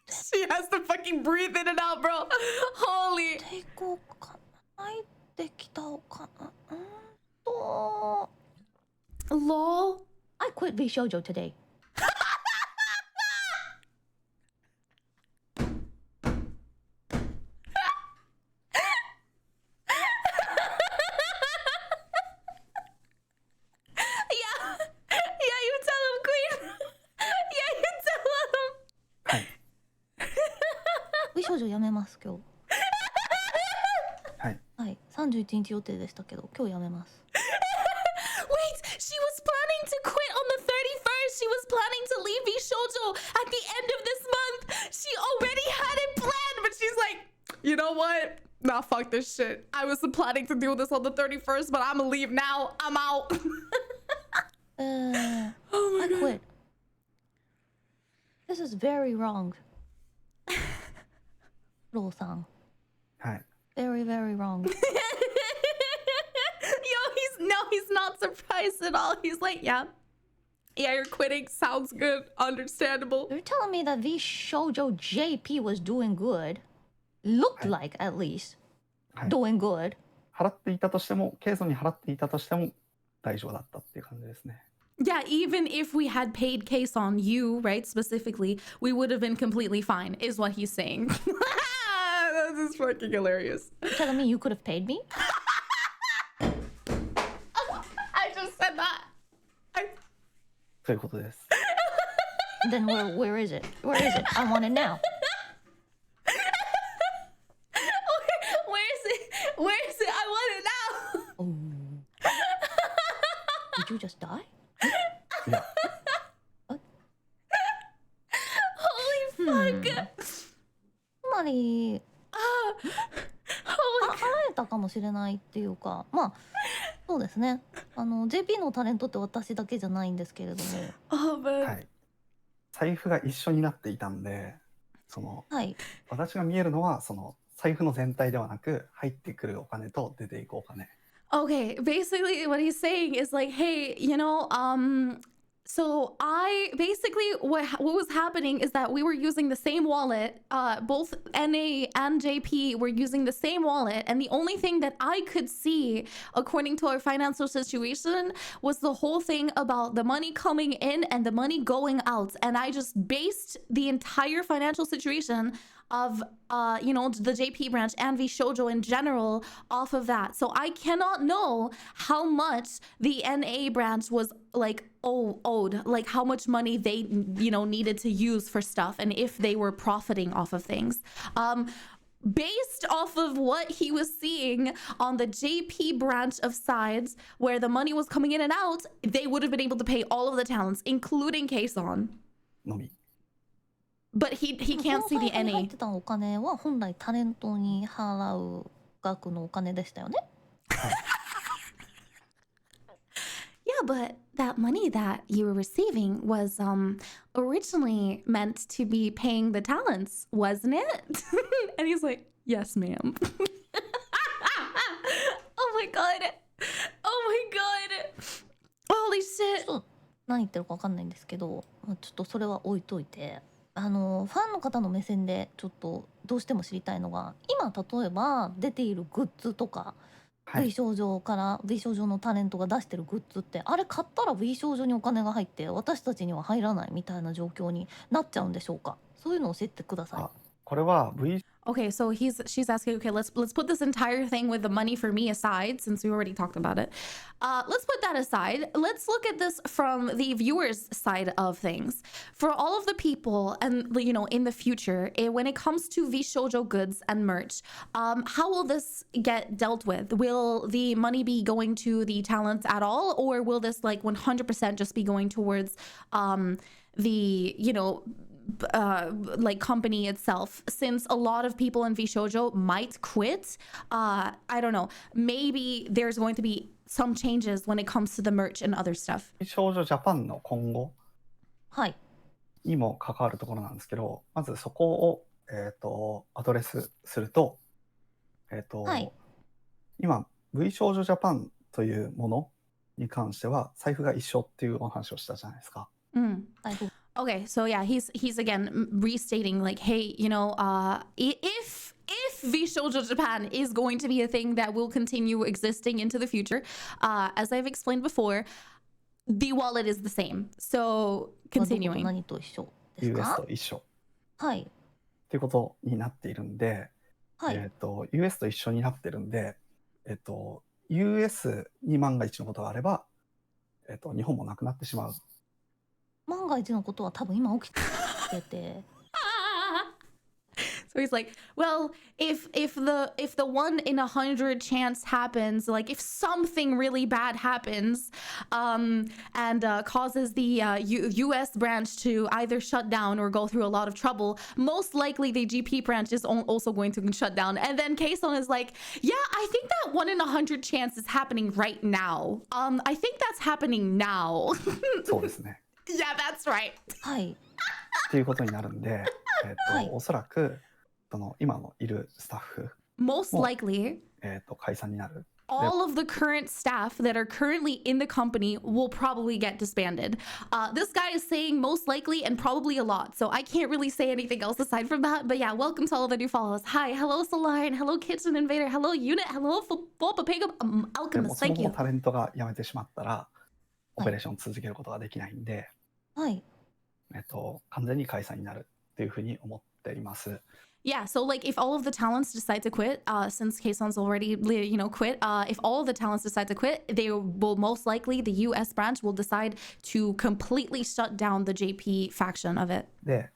[SPEAKER 4] She has to fucking breathe in and out, bro. Holy.
[SPEAKER 2] 抵抗が入ってきたお金。と
[SPEAKER 4] Lol.
[SPEAKER 2] I quit VShojo today.
[SPEAKER 4] Yeah, you tell him, Queen. Yeah, you tell him.
[SPEAKER 3] はい。
[SPEAKER 2] VShojo 辞めます今日。
[SPEAKER 3] はい。
[SPEAKER 2] はい、31日予定でしたけど今日辞めます。
[SPEAKER 4] Wait, she was planning to quit on the 31st. She was planning to leave VShojo at the end of this month. She already had it planned, but she's like, you know what? Nah, fuck this shit. I was planning to do this on the 31st, but I'm gonna leave now. I'm out. Oh my
[SPEAKER 2] I
[SPEAKER 4] god.
[SPEAKER 2] quit. This is very wrong. ローさん。
[SPEAKER 3] はい。
[SPEAKER 2] Very, very wrong.
[SPEAKER 4] Yo, he's not surprised at all. He's like, yeah, you're quitting. Sounds good. Understandable.
[SPEAKER 2] You're telling me that VShojo JP was doing good? Looked like, at least,
[SPEAKER 3] はい。
[SPEAKER 2] doing good.
[SPEAKER 3] 払っていたとしても、ケイソンに払っていたとしても大丈夫だったっていう感じですね。
[SPEAKER 4] Yeah, even if we had paid Kson, you, right, specifically, we would have been completely fine, is what he's saying. This is fucking hilarious.
[SPEAKER 2] You're telling me you could have paid me?
[SPEAKER 4] I just said that.
[SPEAKER 3] そういうことです。
[SPEAKER 2] Then where is it? Where is it? I want it now.
[SPEAKER 4] Where is it? Where is it? I want it now.
[SPEAKER 2] Oh. Did you just die?
[SPEAKER 3] いや、
[SPEAKER 4] Holy fuck.
[SPEAKER 2] つまり
[SPEAKER 4] Holy
[SPEAKER 2] 払えたかもしれないっていうか、まあそうですね。JP のタレントって私だけじゃないんですけれども、
[SPEAKER 4] Oh, man.
[SPEAKER 3] はい。財布が一緒になっていたんで、
[SPEAKER 2] はい。
[SPEAKER 3] 私が見えるのは財布の全体ではなく、入ってくるお金と出ていくお金。
[SPEAKER 4] Okay, basically what he's saying is like, hey, so I basically what was happening is that we were using the same wallet. Both NA and JP were using the same wallet, and the only thing that I could see, according to our financial situation, was the whole thing about the money coming in and the money going out. And I just based the entire financial situation of the JP branch and VShojo in general off of that. So I cannot know how much the NA branch was like owed, like how much money they needed to use for stuff and if they were profiting off of things. based off of what he was seeing on the JP branch of sides where the money was coming in and out, they would have been able to pay all of the talents, including Kson.
[SPEAKER 3] のみ。
[SPEAKER 4] But he
[SPEAKER 2] でもそ
[SPEAKER 4] can't
[SPEAKER 2] の
[SPEAKER 4] see
[SPEAKER 2] 財
[SPEAKER 4] the
[SPEAKER 2] 布に入っ
[SPEAKER 4] any.
[SPEAKER 2] てたお金は本来タレントに払う額のお金でしたよね。
[SPEAKER 4] Yeah, but that money that you were receiving was originally meant to be paying the talents, wasn't it? And he's like, yes, ma'am. Oh my god. Oh my god. Holy
[SPEAKER 2] ちょ
[SPEAKER 4] shit.
[SPEAKER 2] っと何言ってるか分かんないんですけど、ちょっとそれは置いといて、ファンの方の目線でちょっとどうしても知りたいのが、今例えば出ているグッズとか、
[SPEAKER 3] はい。
[SPEAKER 2] VShojo から VShojo のタレントが出してるグッズって、あれ買ったら VShojo にお金が入って私たちには入らないみたいな状況になっちゃうんでしょうか。そういうのを教えてください。
[SPEAKER 3] あ、これは
[SPEAKER 4] Okay, so she's asking, okay, let's put this entire thing with the money for me aside, since we already talked about it. Let's put that aside. Let's look at this from the viewers' side of things. For all of the people and, you know, in the future, when it comes to VShojo goods and merch, how will this get dealt with? Will the money be going to the talents at all, or will this like 100% just be going towards the, you know, like company itself, since a lot of people in VShojo might quit? I don't know, maybe there's going to be some changes when it comes to the merch and other stuff.
[SPEAKER 3] VShojo Japan の今後
[SPEAKER 2] はい。
[SPEAKER 3] にも関わるところなんですけど、まずそこを、アドレスすると、
[SPEAKER 2] はい。
[SPEAKER 3] 今 VShojo Japan というものに関しては財布が一緒っていうお話をしたじゃないですか。
[SPEAKER 2] 財布。
[SPEAKER 4] Okay, so yeah, he's again restating like, hey, you know, if VShojo Japan is going to be a thing that will continue existing into the future, as I've explained before, the wallet is the same. So
[SPEAKER 2] どこと
[SPEAKER 4] continuing.
[SPEAKER 2] 何と一緒です
[SPEAKER 3] US
[SPEAKER 2] か？
[SPEAKER 3] と一緒
[SPEAKER 2] はい。
[SPEAKER 3] っていうことになっているんで、
[SPEAKER 2] はい。
[SPEAKER 3] US と一緒になってるんで、US に万が一のことがあれば、日本もなくなってしまう。
[SPEAKER 2] 万が一のことは多分今起きてて。
[SPEAKER 4] So he's like, well, if the 1 in 100 chance happens, like if something really bad happens, and causes the U.S. branch to either shut down or go through a lot of trouble, most likely the GP branch is also going to shut down. And then Kson is like, yeah, I think that 1 in 100 chance is happening right now. I think that's happening now.
[SPEAKER 3] そうですね。
[SPEAKER 4] Yeah, that's right.
[SPEAKER 2] はい。
[SPEAKER 3] っていうことになるんで、
[SPEAKER 2] はい。
[SPEAKER 3] おそらくその今のいるスタッフ
[SPEAKER 4] Most
[SPEAKER 3] も、
[SPEAKER 4] likely,
[SPEAKER 3] 解散になる。
[SPEAKER 4] all of the current staff that are currently in the company will probably get disbanded. This guy is saying most likely and probably a lot, so I can't really say anything else aside from that. But yeah, welcome to all the new followers. Hi, hello Saline, hello Kitchen Invader, hello Unit, hello Fulpapega,
[SPEAKER 3] でも
[SPEAKER 4] Alchemist,
[SPEAKER 3] その
[SPEAKER 4] thank
[SPEAKER 3] 後
[SPEAKER 4] you.
[SPEAKER 3] タレントが辞めてしまったら、オ
[SPEAKER 2] はい。
[SPEAKER 3] ペレーション続けることができないんで、
[SPEAKER 2] はい。
[SPEAKER 3] 完全に解散になるっていうふうに思っています。
[SPEAKER 4] Yeah, so like if all of the talents decide to quit, since Kson's already, you know, quit, if all of the talents decide to quit, they will most likely, the US branch will decide to completely shut down the JP faction of it.
[SPEAKER 3] で、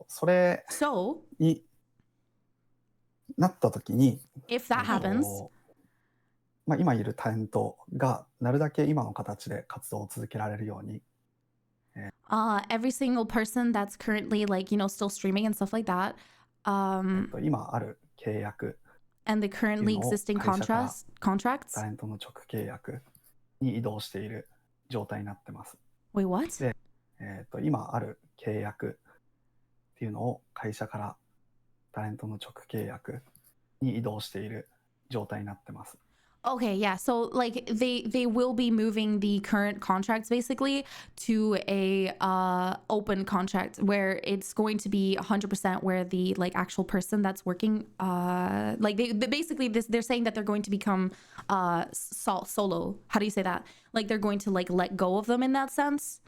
[SPEAKER 3] それ
[SPEAKER 4] So
[SPEAKER 3] になった時に、
[SPEAKER 4] if that
[SPEAKER 2] はい。
[SPEAKER 4] happens,
[SPEAKER 3] まあ、今いるタレントがなるだけ今の形で活動を続けられるように、
[SPEAKER 4] every single person that's currently like, you know, still streaming and stuff like that,
[SPEAKER 3] 今ある契約
[SPEAKER 4] and the
[SPEAKER 3] っていう
[SPEAKER 4] currently
[SPEAKER 3] のを
[SPEAKER 4] existing
[SPEAKER 3] 会社から
[SPEAKER 4] contracts.
[SPEAKER 3] タレントの直契約に移動している状態になってます。
[SPEAKER 4] Wait, what?
[SPEAKER 3] で、今ある契約っていうのを会社からタレントの直契約に移動している状態になってます。
[SPEAKER 4] Okay, yeah. So like they will be moving the current contracts basically to a open contract where it's going to be 100% where the like actual person that's working like they basically they're saying that they're going to become solo. How do you say that? Like they're going to like let go of them in that sense.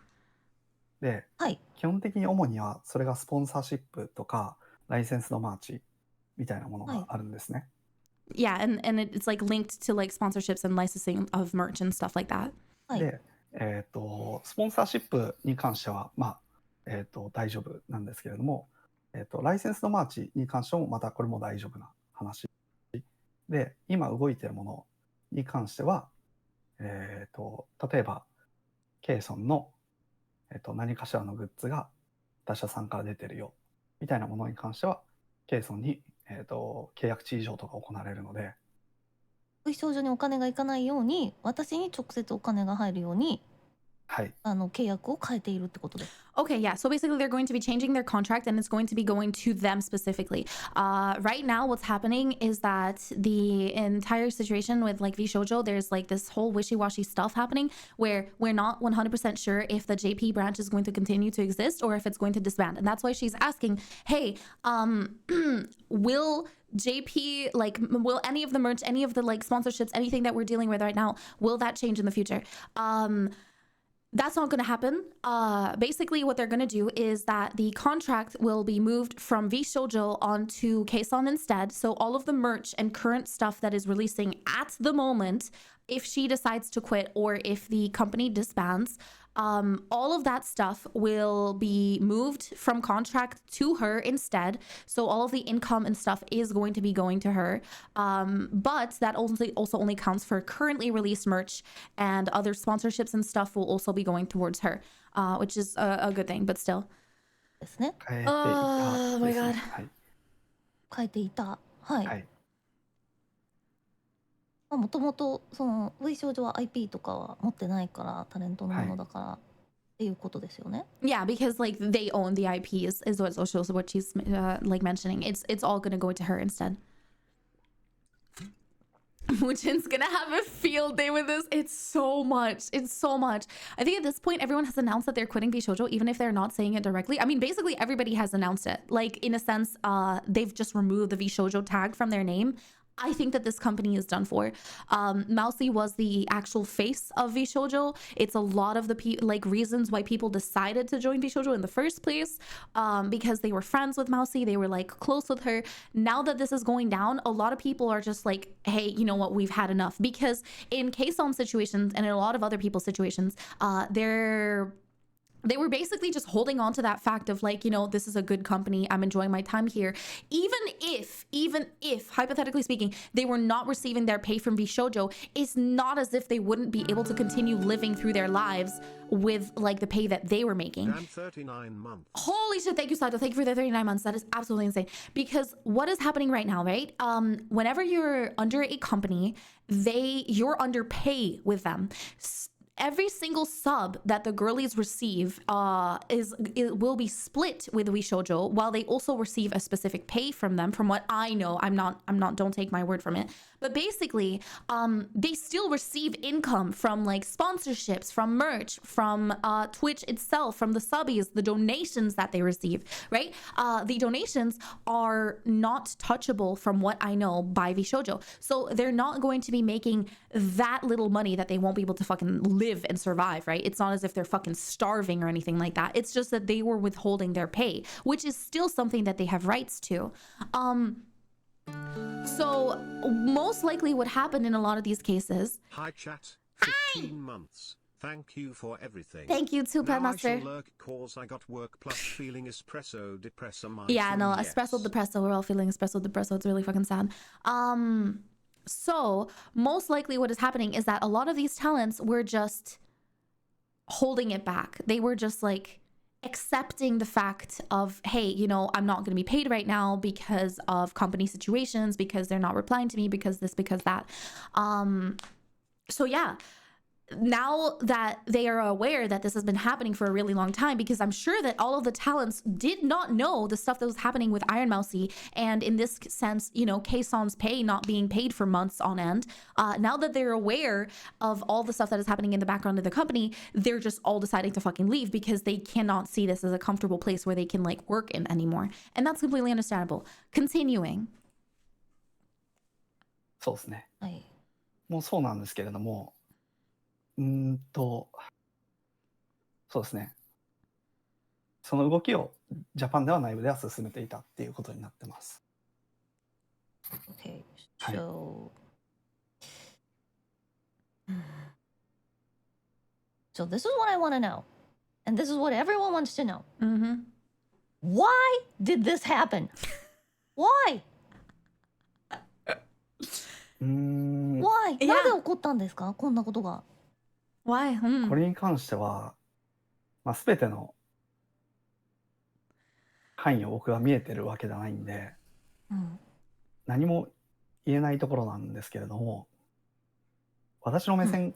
[SPEAKER 3] で、
[SPEAKER 2] はい。
[SPEAKER 3] 基本的に主にはそれがスポンサーシップとかライセンスのマーチみたいなものがあるんですね。
[SPEAKER 4] Yeah, and it's like linked to like sponsorships and licensing of merch and stuff like that.
[SPEAKER 2] はい。
[SPEAKER 3] で、スポンサーシップに関しては、まあ、大丈夫なんですけれども、ライセンスのマーチに関してもまたこれも大丈夫な話で、今動いているものに関しては、例えば、Kson の、何かしらのグッズが他社さんから出てるよみたいなものに関しては、Kson に、契約値以上とか行われるので、
[SPEAKER 2] VShojoにお金がいかないように、私に直接お金が入るように、
[SPEAKER 3] はい。
[SPEAKER 2] 契約を変えているってことです。
[SPEAKER 4] Okay, yeah. So basically, they're going to be changing their contract and it's going to be going to them specifically. Right now, what's happening is that the entire situation with like VShojo, there's like this whole wishy-washy stuff happening where we're not 100% sure if the JP branch is going to continue to exist or if it's going to disband. And that's why she's asking, hey, will JP, like, will any of the merch, any of the like sponsorships, anything that we're dealing with right now, will that change in the future? That's not going to happen. Basically, what they're going to do is that the contract will be moved from VShojo onto Kson instead. So all of the merch and current stuff that is releasing at the moment, if she decides to quit or if the company disbands, all of that stuff will be moved from contract to her instead. So all of the income and stuff is going to be going to her. But that also only counts for currently released merch, and other sponsorships and stuff will also be going towards her, which is a good thing, but still.
[SPEAKER 2] ですね。
[SPEAKER 3] 変えていた
[SPEAKER 4] Oh my
[SPEAKER 3] ですね。
[SPEAKER 4] god.
[SPEAKER 3] はい。
[SPEAKER 2] 変えていた。はい。
[SPEAKER 3] はい。
[SPEAKER 2] もともとその VShojo は IP とかは持ってないからタレントのものだからっていうことですよね。
[SPEAKER 4] Yeah, because like they own the IP is what she's like mentioning. It's all gonna go to her instead. Mujin's gonna have a field day with this. It's so much. It's so much. I think at this point, everyone has announced that they're quitting VShojo, even if they're not saying it directly. I mean, basically everybody has announced it. Like, in a sense, they've just removed the VShojo tag from their name. I think that this company is done for. Mousey was the actual face of VShojo. It's a lot of the reasons why people decided to join VShojo in the first place, because they were friends with Mousey. They were like close with her. Now that this is going down, a lot of people are just like, hey, you know what? We've had enough. Because in Kson situations and in a lot of other people's situations, they were basically just holding on to that fact of like, you know, this is a good company, I'm enjoying my time here. Even if hypothetically speaking, they were not receiving their pay from VShojo, it's not as if they wouldn't be able to continue living through their lives with like the pay that they were making.
[SPEAKER 5] 39 months.
[SPEAKER 4] Holy shit, thank you, Sato. Thank you for the 39 months. That is absolutely insane. Because what is happening right now, right? Whenever you're under a company, you're under pay with them. Every single sub that the girlies receive will be split with VShojo, while they also receive a specific pay from them. From what I know, I'm not. Don't take my word from it. But basically, they still receive income from like sponsorships, from merch, from Twitch itself, from the subbies, the donations that they receive. Right? The donations are not touchable, from what I know, by VShojo. So they're not going to be making that little money that they won't be able to fucking live and survive, right? It's not as if they're fucking starving or anything like that. It's just that they were withholding their pay, which is still something that they have rights to. So most likely what happened in a lot of these cases.
[SPEAKER 5] Hi chat, 15 months. Thank you for everything.
[SPEAKER 4] Thank you too, Pet
[SPEAKER 5] Now I shall
[SPEAKER 4] Master.
[SPEAKER 5] lurk cause I got work plus feeling espresso depresso my
[SPEAKER 4] Yeah, no,
[SPEAKER 5] yes.
[SPEAKER 4] espresso depresso. We're all feeling espresso depresso. It's really fucking sad. So most likely what is happening is that a lot of these talents were just holding it back. They were just like accepting the fact of, hey, you know, I'm not going to be paid right now because of company situations, because they're not replying to me, because this, because that. So yeah, now that they are aware that this has been happening for a really long time, because I'm sure that all of the talents did not know the stuff that was happening with Ironmouse, and in this sense, you know, Kson's pay not being paid for months on end. Now that they're aware of all the stuff that is happening in the background of the company, they're just all deciding to fucking leave because they cannot see this as a comfortable place where they can like work in anymore. And that's completely understandable. Continuing.
[SPEAKER 3] そうですね。
[SPEAKER 2] はい。
[SPEAKER 3] もうそうなんですけれども、そうですね。その動きをジャパンでは内部では進めていたっていうことになってます。
[SPEAKER 2] Okay,
[SPEAKER 3] はい。
[SPEAKER 2] So this is what I want to know, and this is what everyone wants to know. Why did this happen? Why?
[SPEAKER 3] うーん、
[SPEAKER 2] Why?
[SPEAKER 4] いや
[SPEAKER 2] なぜ起こったんですかこんなことが。
[SPEAKER 4] Why?
[SPEAKER 3] これに関しては、まあ、全ての範囲を僕が見えてるわけじゃないんで、
[SPEAKER 2] うん。
[SPEAKER 3] 何も言えないところなんですけれども、私の目線、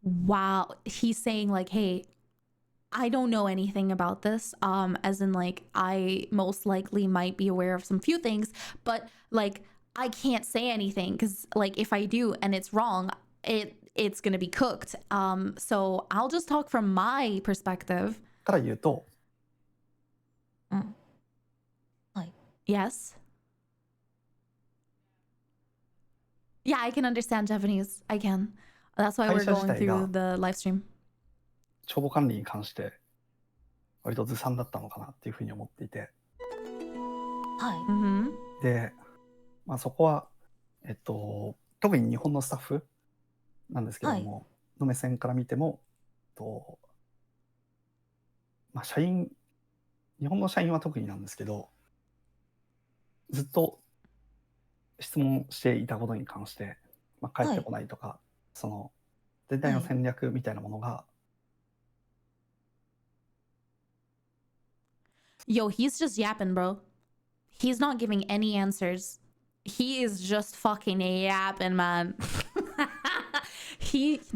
[SPEAKER 4] Wow. He's saying like, hey, I don't know anything about this. As in like I most likely might be aware of some few things, but like I can't say anything because like if I do and it's wrong, it's gonna be cooked. So I'll just talk from my perspective.
[SPEAKER 3] から言うと、
[SPEAKER 2] うん。はい。
[SPEAKER 4] Yes. Yeah, I can understand Japanese. I can. That's why we're
[SPEAKER 3] 会社自
[SPEAKER 4] going
[SPEAKER 3] 体が
[SPEAKER 4] through the live stream.
[SPEAKER 3] 帳簿管理に関して割とずさんだったのかなっていうふうに思っていて、
[SPEAKER 2] は
[SPEAKER 4] Mm-hmm.
[SPEAKER 3] で、まあ、そこは、特に日本のスタッフなんですけれども、の目線から見ても、まあ、日本の社員は特になんですけど、ずっと質問していたことに関して、まあ、返ってこないとか、その全体の戦略みたいなものが、
[SPEAKER 4] Yo, he's just yapping, bro. He's not giving any answers. He is just fucking yapping, man.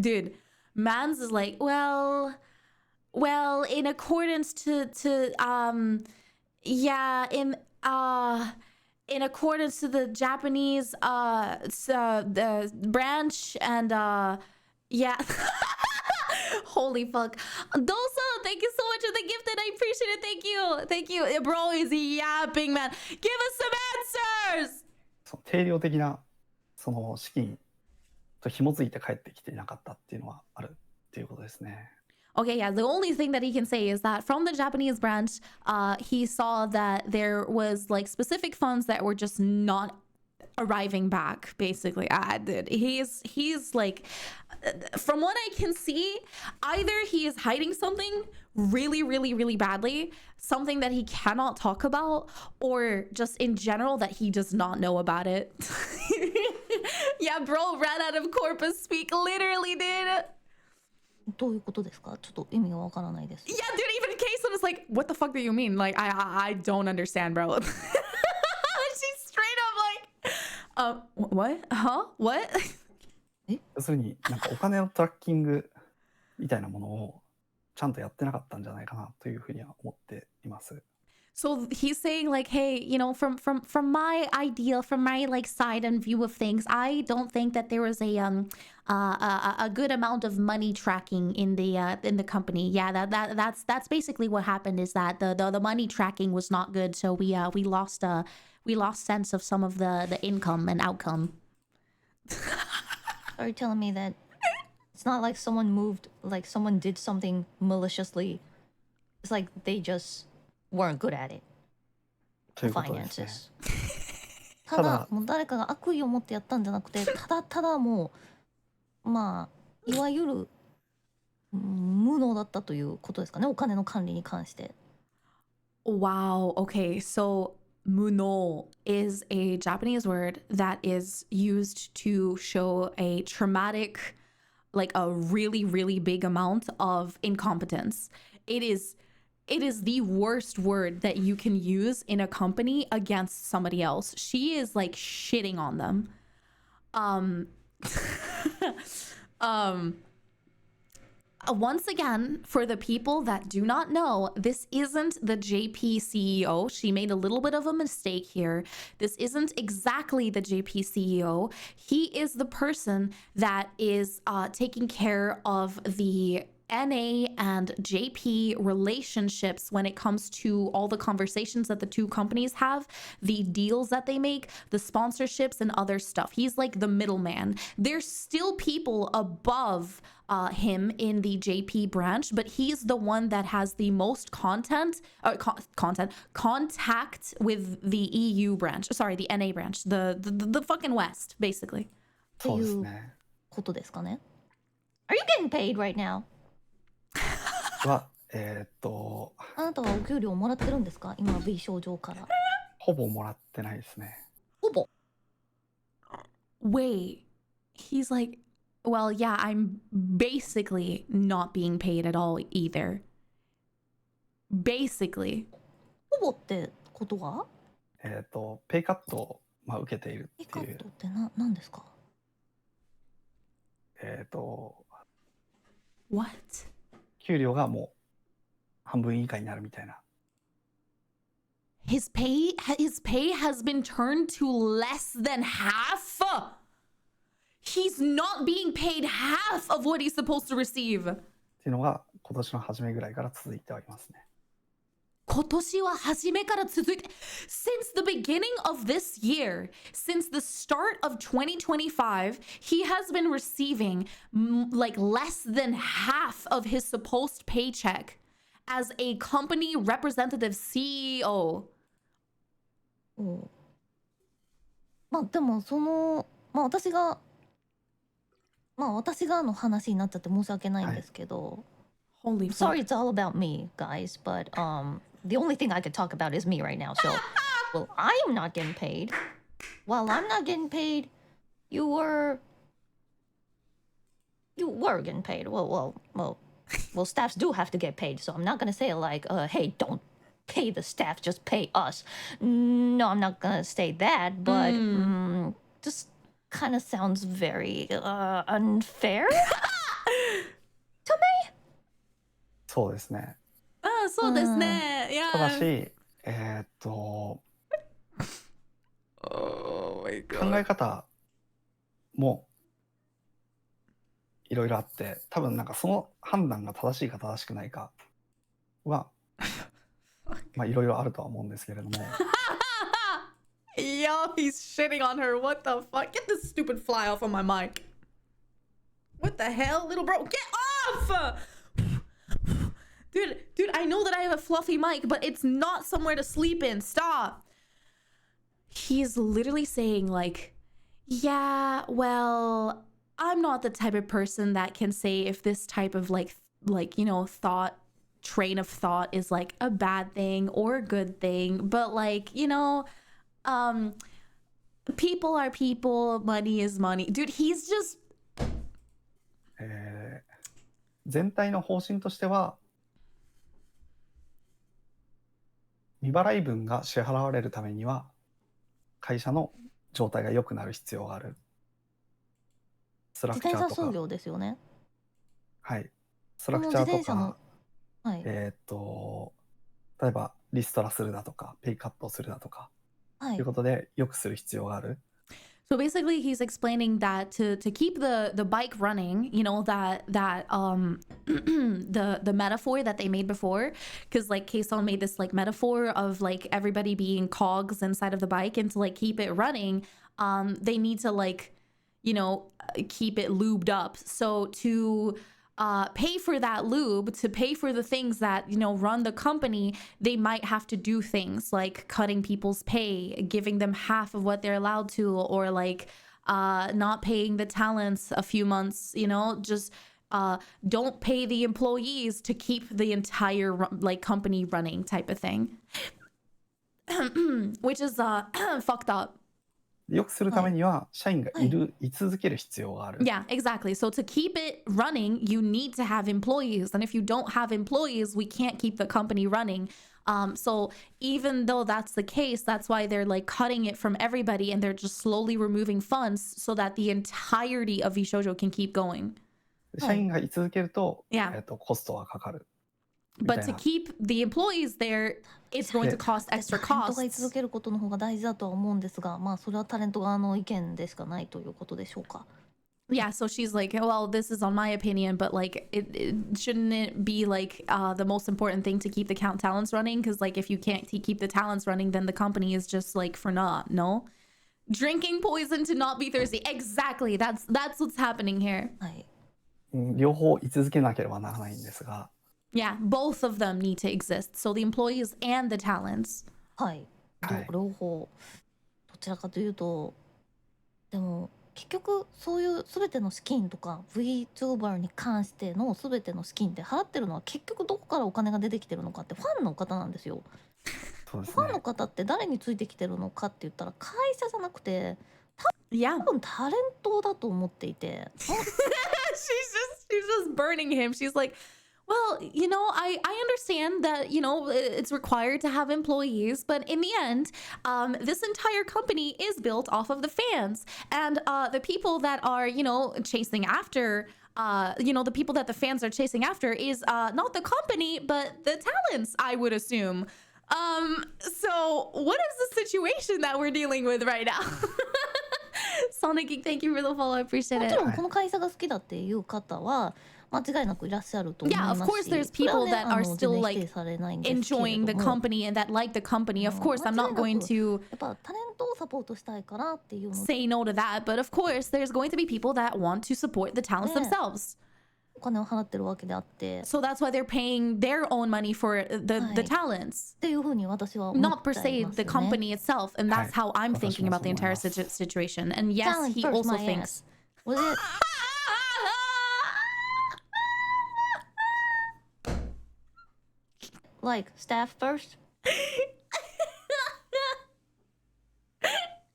[SPEAKER 4] Dude, man's is like, well, in accordance yeah, in accordance to the Japanese, the branch and, yeah. Holy fuck. Dosa, thank you so much for the gift and I appreciate it. Thank you. Thank you. Bro is yapping, man. Give us some answers.
[SPEAKER 3] その定量的なその資金と紐づいて返ってきていなかったっていうのはあるっていうことですね。
[SPEAKER 4] Okay, yeah, the only thing that he can say is that from the Japanese branch, he saw that there was like specific funds that were just not arriving back, basically. Dude, he's like, from what I can see, either he is hiding something really, really, really badly, something that he cannot talk about, or just in general that he does not know about it. Yeah, bro ran out of corpus speak, literally, dude.
[SPEAKER 2] どういうことですかちょっと意味がわからないです。
[SPEAKER 4] Yeah, dude, even Kson is like, what the fuck do you mean? Like, I don't understand, bro. She's straight up like, what? Huh? What?
[SPEAKER 3] 要するになんかお金のトラッキングみたいなものをちゃんとやってなかったんじゃないかなというふうには思っています。
[SPEAKER 4] So he's saying like, hey, you know, from my ideal, from my like side and view of things, I don't think that there was a good amount of money tracking in the company. Yeah, that's basically what happened, is that the money tracking was not good, so we lost sense of some of the income and outcome.
[SPEAKER 2] Are you telling me that it's not like someone moved, like someone did something maliciously? It's like they just weren't good at it.
[SPEAKER 3] ということですね。
[SPEAKER 2] finances. ただもう誰かが悪意を持ってやったんじゃなくて、ただただもうまあいわゆる無能だったということですかね、お金の管理に関して。
[SPEAKER 4] Wow. Okay. So muno is a Japanese word that is used to show a traumatic, like a really, really big amount of incompetence. It is the worst word that you can use in a company against somebody else. She is like shitting on them. Once again, for the people that do not know, this isn't the JP CEO. She made a little bit of a mistake here. This isn't exactly the JP CEO. He is the person that is taking care of the NA and JP relationships when it comes to all the conversations that the two companies have, the deals that they make, the sponsorships and other stuff. He's like the middleman. There's still people above him in the JP branch, but he's the one that has the most contact with the EU branch. Sorry, the NA branch, the fucking West, basically.
[SPEAKER 3] そうですね。
[SPEAKER 2] ことですかね。Are you getting paid right now?
[SPEAKER 3] は、
[SPEAKER 2] あなたはお給料もらってるんですか今 V 症状から。
[SPEAKER 3] ほぼもらってないですね。
[SPEAKER 2] ほぼ。
[SPEAKER 4] Wait, he's like, well, yeah, I'm basically not being paid at all either. Basically.
[SPEAKER 2] ほぼってことは
[SPEAKER 3] ペイカットを、受けている
[SPEAKER 2] ペイ
[SPEAKER 3] っていう
[SPEAKER 2] カットって何ですか
[SPEAKER 4] What?
[SPEAKER 3] 給料がもう半分以下になるみたいな。
[SPEAKER 4] His pay has been turned to less than half? He's not being paid half of what he's supposed to receive.
[SPEAKER 3] っていうのが今年の初めぐらいから続いてはいますね。
[SPEAKER 4] 今年は初めから続いて Since the beginning of this year, since the start of 2025, he has been receiving like less than half of his supposed paycheck as a company representative CEO.
[SPEAKER 2] でも私がの話になっちゃって申し訳ないんですけど、
[SPEAKER 4] Holy
[SPEAKER 2] Sorry,
[SPEAKER 4] fuck.
[SPEAKER 2] it's all about me, guys. But the only thing I could talk about is me right now. So, well, I am not getting paid. While I'm not getting paid, you were getting paid. Well, staffs do have to get paid. So I'm not gonna say like, hey, don't pay the staff, just pay us. No, I'm not gonna say that. But just kind of sounds very unfair to me.
[SPEAKER 3] そうですね。
[SPEAKER 4] そうですね。
[SPEAKER 3] ただ
[SPEAKER 4] Yeah.
[SPEAKER 3] し、
[SPEAKER 4] Oh my
[SPEAKER 3] 考え方もいろいろあって、多分なんかその判断が正しいか正しくないかは、いろいろあるとは思うんですけれども。
[SPEAKER 4] Yo, he's shitting on her. What the fuck? Get this stupid fly off of my mic. What the hell, little bro? Get off! Dude, I know that I have a fluffy mic, but it's not somewhere to sleep in. Stop. He's literally saying like, yeah, well, I'm not the type of person that can say if this type of like, you know, train of thought is like a bad thing or a good thing, but like, you know, people are people, money is money. Dude, he's just
[SPEAKER 3] 全体の方針としては、未払い分が支払われるためには会社の状態が良くなる必要がある。スラクチャーとか。
[SPEAKER 2] 自転車操業ですよね。
[SPEAKER 3] はい。スラクチャーとか、
[SPEAKER 2] はい。
[SPEAKER 3] 例えばリストラするだとか、ペイカットするだとか、
[SPEAKER 2] はい。
[SPEAKER 3] ということで良くする必要がある。
[SPEAKER 4] So basically he's explaining that to keep the bike running, you know, that the metaphor that they made before, because like Kson made this like metaphor of like everybody being cogs inside of the bike, and to like keep it running, they need to like, you know, keep it lubed up. So to pay for that lube, to pay for the things that, you know, run the company, they might have to do things like cutting people's pay, giving them half of what they're allowed to, or like not paying the talents a few months, you know, just don't pay the employees to keep the entire like company running type of thing. Which is fucked up.
[SPEAKER 3] 良くするためには社員が居続ける必要がある。
[SPEAKER 4] Yeah, exactly. So to keep it running, you need to have employees. And if you don't have employees, we can't keep the company running. So even though that's the case, that's why they're like cutting it from everybody, and they're just slowly removing funds so that the entirety of VShojo can keep going.
[SPEAKER 3] 社員が居続けると、
[SPEAKER 4] Yeah.
[SPEAKER 3] コストはかかる。
[SPEAKER 4] But to keep the employees there, it's going to cost extra
[SPEAKER 2] タレントが居
[SPEAKER 4] costs.
[SPEAKER 2] 続けることの方が大事だとは思うんですが、それはタレント側の意見でしかないということでしょうか。
[SPEAKER 4] Yeah, so she's like, well, this is on my opinion, but like, shouldn't it be like the most important thing to keep the talents running? Because like, if you can't keep the talents running, then the company is just like for naught. No, drinking poison to not be thirsty. Exactly. That's what's happening here.
[SPEAKER 2] はい。
[SPEAKER 3] 両方居続けなければならないんですが。
[SPEAKER 4] Yeah, both of them need to exist. So the employees and the talents.
[SPEAKER 2] はい。両方。どちらかというと、でも結局そういう全ての資金とか VTuber に関しての全ての資金って払ってるのは結局どこからお金が出てきてるのかってファンの方なんですよ。
[SPEAKER 3] そうです
[SPEAKER 2] ファンの
[SPEAKER 3] ね。
[SPEAKER 2] 方って誰についてきてるのかって言ったら会社じゃなくて
[SPEAKER 4] Yeah.
[SPEAKER 2] 多分タレントだと思っていて
[SPEAKER 4] she's just burning him. She's like, well, you know, I understand that, you know, it's required to have employees, but in the end, this entire company is built off of the fans, and the people that are, you know, chasing after, you know, the people that the fans are chasing after is not the company, but the talents, I would assume. So what is the situation that we're dealing with right now? Sonic, thank you for the follow. I appreciate
[SPEAKER 2] も
[SPEAKER 4] it.
[SPEAKER 2] ちろんこの会社が好きだっていう方は間違いなくいらっしゃると思い
[SPEAKER 4] Yeah,
[SPEAKER 2] ます
[SPEAKER 4] of course
[SPEAKER 2] し
[SPEAKER 4] there's
[SPEAKER 2] それは
[SPEAKER 4] people
[SPEAKER 2] ね
[SPEAKER 4] that are
[SPEAKER 2] 全
[SPEAKER 4] still
[SPEAKER 2] 然否
[SPEAKER 4] like
[SPEAKER 2] 定されないんですけれ
[SPEAKER 4] enjoying
[SPEAKER 2] ど
[SPEAKER 4] the
[SPEAKER 2] も
[SPEAKER 4] company and that like the company. Of course, I'm
[SPEAKER 2] 間違
[SPEAKER 4] not
[SPEAKER 2] いな
[SPEAKER 4] going
[SPEAKER 2] く
[SPEAKER 4] to
[SPEAKER 2] やっぱタレントをサポートしたいからっていうの
[SPEAKER 4] say no to that, but of course there's going to be people that want to support the talents
[SPEAKER 2] Yeah.
[SPEAKER 4] themselves.
[SPEAKER 2] お金を払ってるわけであって
[SPEAKER 4] So that's why they're paying their own money for the
[SPEAKER 2] Right.
[SPEAKER 4] talents,
[SPEAKER 2] っていうふうに私は思
[SPEAKER 4] not
[SPEAKER 2] っ
[SPEAKER 4] per
[SPEAKER 2] ちゃい
[SPEAKER 4] se
[SPEAKER 2] ます
[SPEAKER 4] the
[SPEAKER 2] ね。
[SPEAKER 4] company itself. And that's how I'm
[SPEAKER 3] 私
[SPEAKER 4] thinking
[SPEAKER 3] も
[SPEAKER 4] about
[SPEAKER 3] そう
[SPEAKER 4] the
[SPEAKER 3] 思い
[SPEAKER 4] entire
[SPEAKER 3] ます
[SPEAKER 4] situation. And yes,
[SPEAKER 2] Talent
[SPEAKER 4] he
[SPEAKER 2] first,
[SPEAKER 4] also
[SPEAKER 2] my
[SPEAKER 4] thinks.
[SPEAKER 2] ass. Was it like staff first?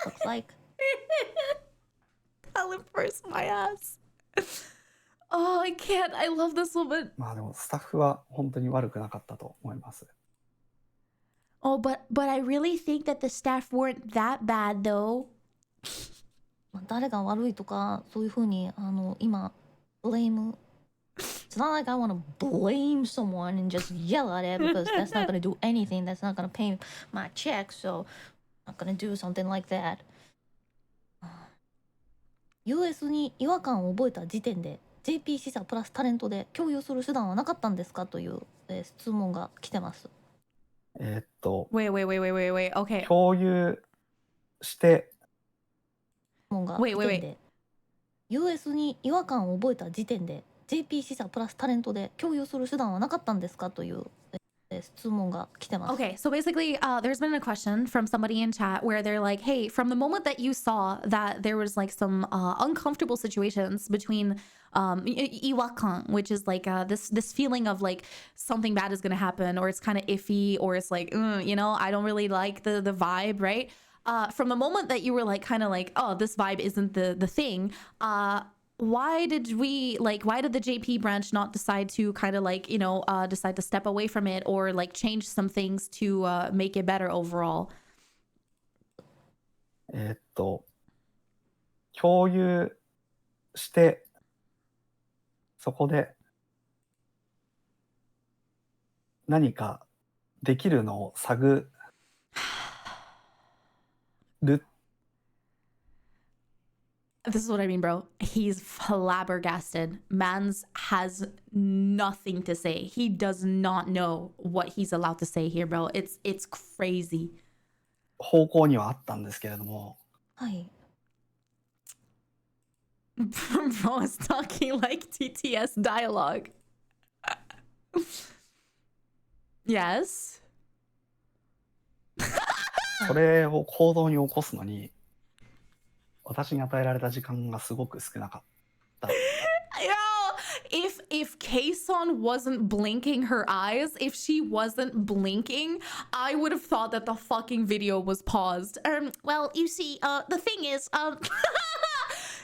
[SPEAKER 2] Looks like.
[SPEAKER 4] Talent first, my ass. Oh, I can't. I love this woman.
[SPEAKER 3] まあでもスタッフは本当に悪くなかったと思います。
[SPEAKER 4] Oh, but I really think that the staff weren't that bad though.
[SPEAKER 2] まあ誰が悪いとかそういうふうに今 blame. It's not like I want to blame someone and just yell at it because that's not going to do anything. That's not going to pay my check. So I'm not going to do something like that. US に違和感を覚えた時点で JP 視者プラスタレントで共有する手段はなかったんですかという、質問が来てます。
[SPEAKER 4] Wait. Okay.
[SPEAKER 3] 共有して
[SPEAKER 2] 質問が
[SPEAKER 4] Wait,
[SPEAKER 2] 来
[SPEAKER 4] wait,
[SPEAKER 2] てんで US に違和感を覚えた時点で JP 視者プラスタレントで共有する手段はなかったんですかという、質問が来てます。
[SPEAKER 4] Okay, so basically, there's been a question from somebody in chat where they're like, hey, from the moment that you saw that there was like some uncomfortable situations between iwakan, which is like this feeling of like something bad is going to happen, or it's kind of iffy, or it's like, you know, I don't really like the vibe, right? From the moment that you were like kind of like, oh, this vibe isn't the thing, why did the JP branch not decide to kind of like, you know, decide to step away from it or like change some things to make it better overall?
[SPEAKER 3] 共有してそこで何かできるのを探る
[SPEAKER 4] This is what I mean, bro. He's flabbergasted. Mans has nothing to say. He does not know what he's allowed to say here, bro. It's crazy.
[SPEAKER 3] 方向にはあったんですけれども、
[SPEAKER 2] はい。
[SPEAKER 4] Bro is talking like TTS dialogue. Yes.
[SPEAKER 3] それを行動に起こすのに私に与えられた時間がすごく少なかった。
[SPEAKER 4] Yo, if Kson wasn't blinking her eyes, if she wasn't blinking, I would have thought that the fucking video was paused. Well, you see, the thing is,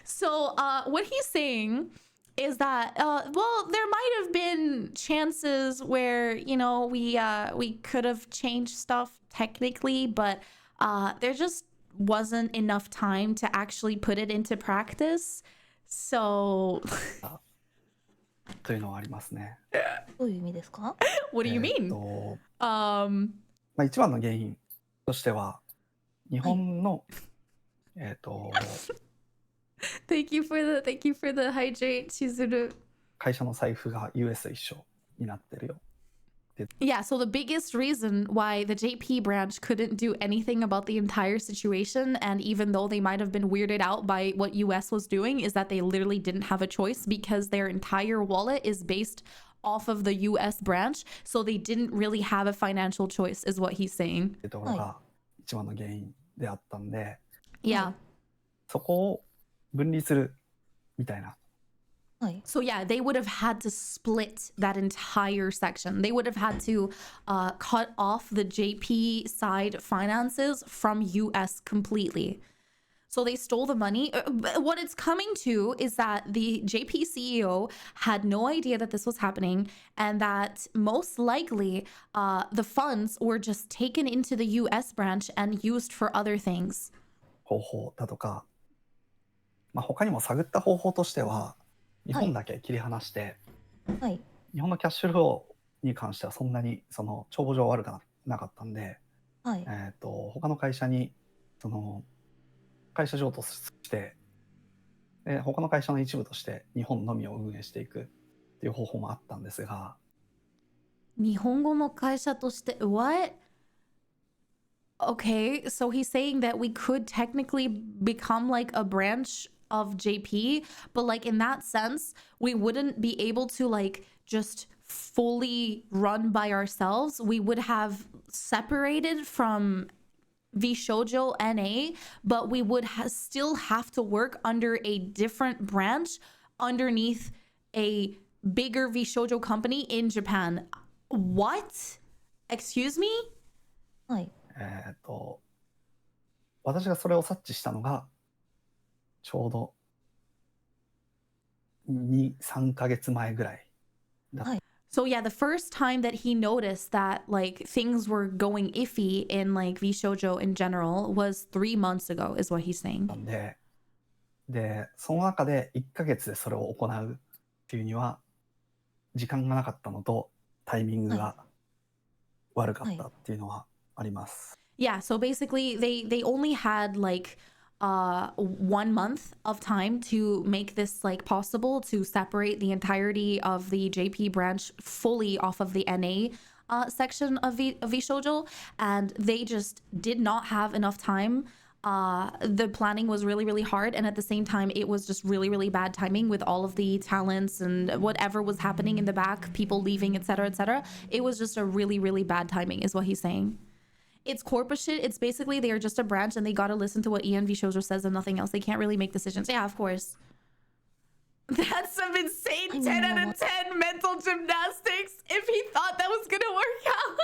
[SPEAKER 4] so what he's saying is that well, there might have been chances where, you know, we could have changed stuff technically, but there just wasn't enough time to actually put it into practice. So
[SPEAKER 3] というのはありますね。
[SPEAKER 2] どういう意味ですか？
[SPEAKER 4] what do you mean?
[SPEAKER 3] まあ、一番の原因としては日本の、
[SPEAKER 4] Thank you for the hydrate, Chizuru.
[SPEAKER 3] 会社の財布が US 一緒になってるよ。
[SPEAKER 4] Yeah, so the biggest reason why the JP branch couldn't do anything about the entire situation, and even though they might have been weirded out by what US was doing, is that they literally didn't have a choice because their entire wallet is based off of the US branch, so they didn't really have a financial choice, is what he's saying.
[SPEAKER 3] ってところが一番の原因であったんで、
[SPEAKER 4] Yeah.
[SPEAKER 3] そこを分離するみたいな。
[SPEAKER 2] はい。
[SPEAKER 4] So yeah, they would have had to split that entire section. They would have had to cut off the JP side finances from US completely. So they stole the money. What it's coming to is that the JP CEO had no idea that this was happening, and that most likely the funds were just taken into the US branch and used for other things.
[SPEAKER 3] 方法だとか、他にも探った方法としては、日本だけ切り離して、
[SPEAKER 2] はい。
[SPEAKER 3] 日本のキャッシュフローに関してはそんなにその帳簿上悪くなかったんで、
[SPEAKER 2] はい。
[SPEAKER 3] 他の会社にその会社譲渡して、で他の会社の一部として日本のみを運営していくっていう方法もあったんですが、
[SPEAKER 4] 日本語の会社として what? Okay, so he's saying that we could technically become like a branch of JP, but like in that sense, we wouldn't be able to like just fully run by ourselves. We would have separated from VShojo NA, but we would still have to work under a different branch underneath a bigger VShojo company in Japan. What? Excuse me?
[SPEAKER 2] はい。
[SPEAKER 3] 私がそれを察知したのがちょうど2、3ヶ月前ぐらいだった。
[SPEAKER 4] So yeah, the first time that he noticed that like things were going iffy in like VShojo in general was 3 months ago, is what he's saying.
[SPEAKER 3] で、その中で1ヶ月でそれを行うっていうには時間がなかったのとタイミングが悪かったっていうのはあります。
[SPEAKER 4] Yeah, so basically they only had like 1 month of time to make this like possible, to separate the entirety of the JP branch fully off of the NA section of VShojo, and they just did not have enough time. The planning was really, really hard, and at the same time it was just really, really bad timing with all of the talents and whatever was happening in the back, people leaving, etc., etc. It was just a really, really bad timing is what he's saying. It's corporate shit. It's basically they are just a branch and they gotta listen to what Ian VShojo says and nothing else. They can't really make decisions. Yeah, of course. That's some insane 10 out of 10 mental gymnastics if he thought that was gonna work out.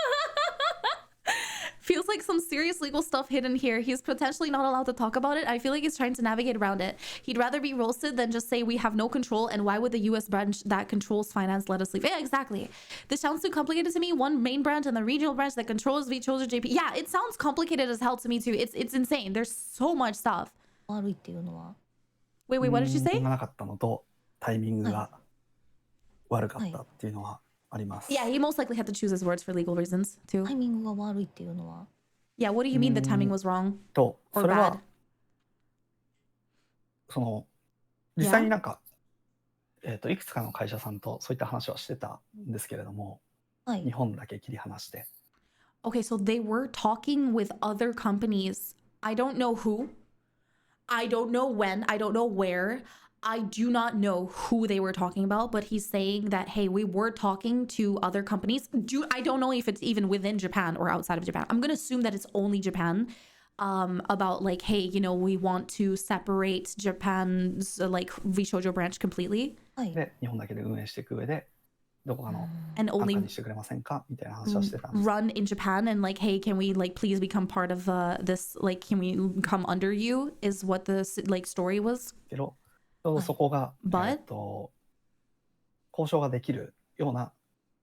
[SPEAKER 4] Feels like some serious legal stuff hidden here. He's potentially not allowed to talk about it. I feel like he's trying to navigate around it. He'd rather be roasted than just say we have no control, and why would the US branch that controls finance let us leave? Yeah, exactly. This sounds too complicated to me. One main branch and the regional branch that controls VShojo JP. Yeah, it sounds complicated as hell to me too. It's insane. There's so much stuff.
[SPEAKER 2] 悪いっていうのは。
[SPEAKER 4] Wait, what did you say?
[SPEAKER 3] がなかったのとタイミングが悪かったっていうのはあります。
[SPEAKER 4] Yeah, he most likely had to choose his words for legal reasons too.
[SPEAKER 2] タイミングが悪いっていうのは。
[SPEAKER 4] Yeah, what do you mean the timing was wrong?
[SPEAKER 3] と、そ
[SPEAKER 4] Or
[SPEAKER 3] れは
[SPEAKER 4] bad?
[SPEAKER 3] その実際になんか、いくつかの会社さんとそういった話はしてたんですけれども、
[SPEAKER 2] はい。
[SPEAKER 3] 日本だけ切り離して。
[SPEAKER 4] Okay, so they were talking with other companies. I don't know who. I don't know when. I don't know where. I do not know who they were talking about, but he's saying that, hey, we were talking to other companies. I don't know if it's even within Japan or outside of Japan. I'm going to assume that it's only Japan. About like, hey, you know, we want to separate Japan's like VShojo branch completely.
[SPEAKER 3] で、日本だけで運営していく上で、どこかの
[SPEAKER 4] And
[SPEAKER 3] 安
[SPEAKER 4] only
[SPEAKER 3] 価にしてくれませんかみたいな話はしてたんです。
[SPEAKER 4] run in Japan and like, hey, can we like please become part of this, like, can we come under you, is what the like story was.
[SPEAKER 3] けど、ちょうどそこが、
[SPEAKER 4] But
[SPEAKER 3] 交渉ができるような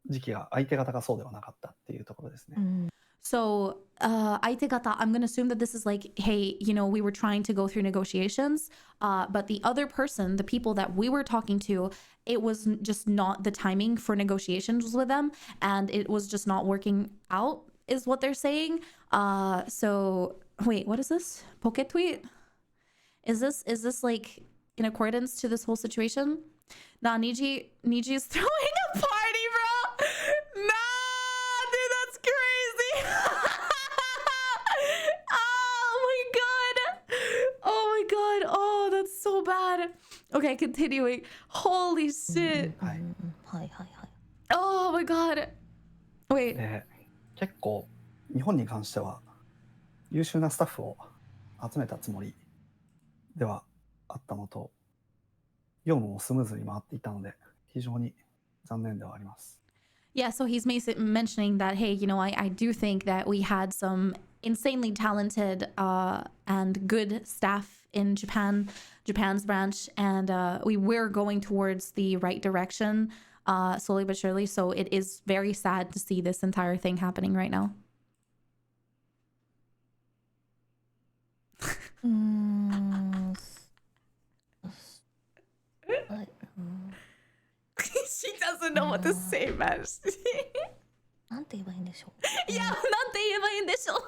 [SPEAKER 3] 時期が相手方がそうではなかったっていうところですね。
[SPEAKER 4] So, aitegata, I'm going to assume that this is like, hey, you know, we were trying to go through negotiations, but the other person, the people that we were talking to, it was just not the timing for negotiations with them, and it was just not working out, is what they're saying. So, wait, what is this? Pocket tweet? Is this like in accordance to this whole situation? Nah, Niji is throwing a party, bro. Nah, dude, that's crazy. Oh my god. Oh, that's so bad. Okay, continuing. Holy shit.
[SPEAKER 3] はい。
[SPEAKER 2] はいはいはい。
[SPEAKER 4] Oh my god. Wait.
[SPEAKER 3] で、結構日本に関しては優秀なスタッフを集めたつもりではあったのと、業務もスムーズに回っていたので、非常に残念ではあります。
[SPEAKER 4] Yeah, so he's mentioning that, hey, I do think that we had some insanely talented and good staff in Japan's branch, and we were going towards the right direction slowly but surely. So it is very sad to see this entire thing happening right now. She doesn't know what to say, man.
[SPEAKER 2] なんて言えばいいんでしょう。
[SPEAKER 4] いや、なんて言えばいいんでしょう。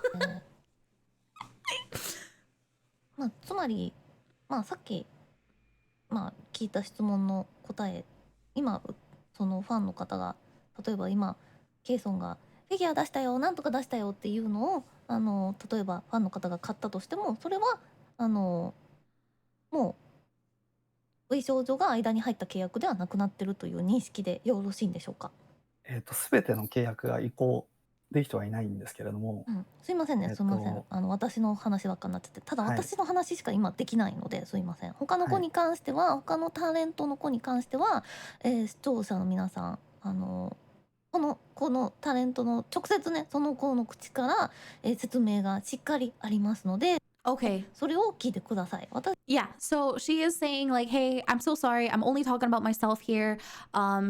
[SPEAKER 2] まあつまりさっき聞いた質問の答え、今そのファンの方が例えば今ケイソンがフィギュア出したよなんとか出したよっていうのを例えばファンの方が買ったとしても、それはもうV少女が間に入った契約ではなくなってるという認識でよろしいんでしょうか。
[SPEAKER 3] 全ての契約が移行できてはいないんですけれども、
[SPEAKER 2] すいませんね、すいません。私の話ばっかになっちゃって、ただ私の話しか今できないので、すいません。他の子に関しては、他のタレントの子に関しては、視聴者の皆さん、このタレントの直接ね、その子の口から、説明がしっかりありますので、
[SPEAKER 4] Okay.
[SPEAKER 2] それを聞いてください。
[SPEAKER 4] Yeah, so she is saying like, hey, I'm so sorry. I'm only talking about myself here.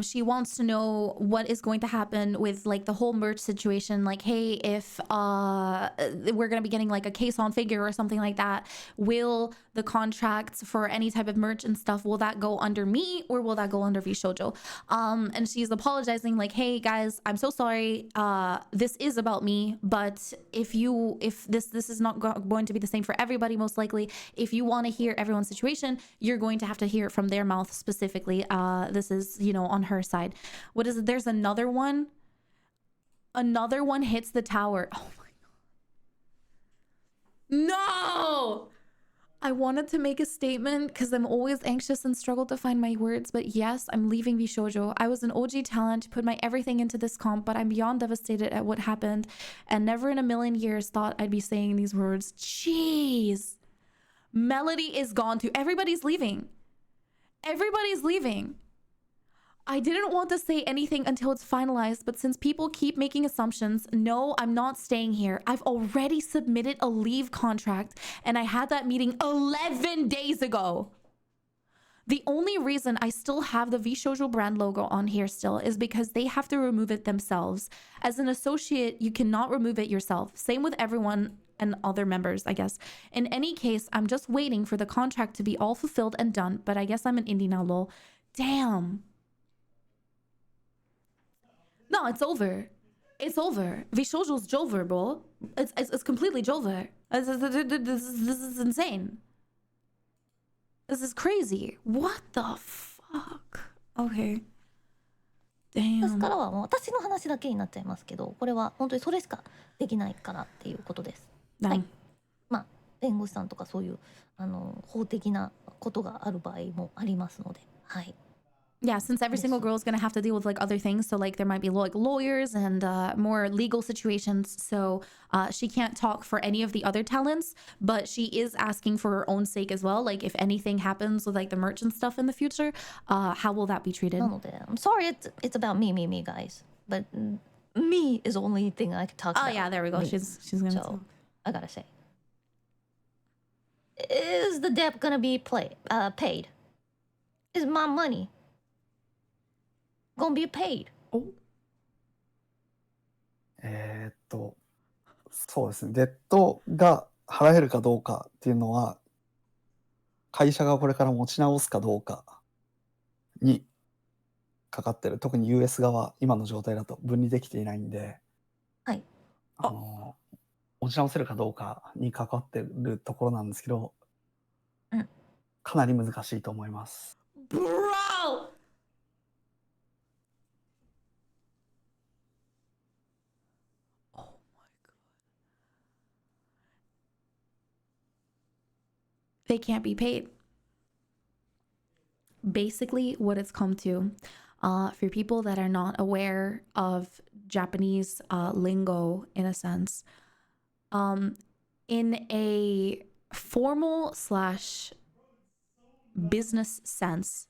[SPEAKER 4] She wants to know what is going to happen with like the whole merch situation. Like, hey, if we're going to be getting like a Kson figure or something like that, will the contracts for any type of merch and stuff, will that go under me or will that go under VShojo? And she's apologizing like, hey guys, I'm so sorry. This is about me, but if this is not going to be the same for everybody, most likely, if you want to hear everyone's situation, you're going to have to hear it from their mouth specifically. This is, on her side. What is it? There's another one. Another one hits the tower. Oh my God. No! I wanted to make a statement because I'm always anxious and struggle to find my words, but yes, I'm leaving VShojo. I was an OG talent, put my everything into this comp, but I'm beyond devastated at what happened and never in a million years thought I'd be saying these words. Jeez. Melody is gone too. Everybody's leaving. Everybody's leaving. I didn't want to say anything until it's finalized, but since people keep making assumptions, no, I'm not staying here. I've already submitted a leave contract and I had that meeting 11 days ago. The only reason I still have the VShojo brand logo on here still is because they have to remove it themselves. As an associate, you cannot remove it yourself. Same with everyone and other members, I guess. In any case, I'm just waiting for the contract to be all fulfilled and done, but I guess I'm an indie now, lol. Damn. No, it's over. It's over. VShojo's Jover, bro. It's completely Jover. This is insane. This is crazy. What the fuck? Okay.
[SPEAKER 2] 私からはもう私の話だけになっちゃいますけど、これは本当にそれしかできないからっていうことです。はい。弁護士さんとかそういう法的なことがある場合もありますので、はい。
[SPEAKER 4] Yeah, since every single girl is going to have to deal with like other things. So like there might be like lawyers and more legal situations. So she can't talk for any of the other talents, but she is asking for her own sake as well. Like if anything happens with like the merchant stuff in the future, how will that be treated?
[SPEAKER 2] なので、I'm sorry, it's about me, guys. But me is the only thing I can talk about.
[SPEAKER 4] Oh yeah, there we go.
[SPEAKER 2] Me.
[SPEAKER 4] She's going to
[SPEAKER 2] So, I gotta say. Is the debt gonna be paid? Is my money gonna be paid?
[SPEAKER 3] そうですね。デッドが払えるかどうかっていうのは、会社がこれから持ち直すかどうかにかかってる。特に US 側、今の状態だと分離できていないんで、
[SPEAKER 2] はい。
[SPEAKER 3] 持ち直せるかどうかにかかってるところなんですけど、かなり難しいと思います。
[SPEAKER 4] Bro! They can't be paid. Basically, what it's come to, for people that are not aware of Japanese lingo, in a sense, in a formal / business sense,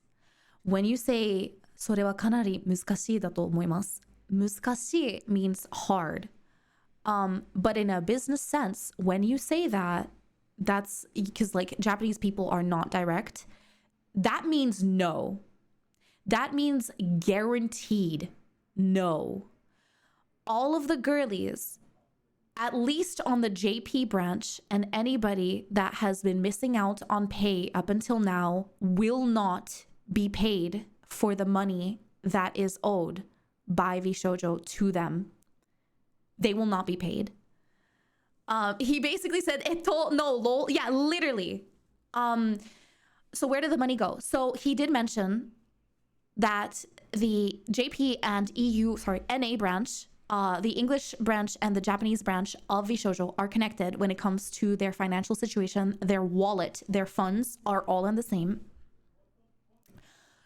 [SPEAKER 4] when you say それはかなり難しいだと思います。難しい means hard. But in a business sense, when you say that, that's because like Japanese people are not direct. That means no. That means guaranteed no. All of the girlies, at least on the JP branch, and anybody that has been missing out on pay up until now will not be paid for the money that is owed by VShojo to them. They will not be paid. He basically said, no, lol. Yeah, literally. So where did the money go? So he did mention that the JP and NA branch, the English branch and the Japanese branch of VShojo are connected when it comes to their financial situation. Their wallet, their funds are all in the same.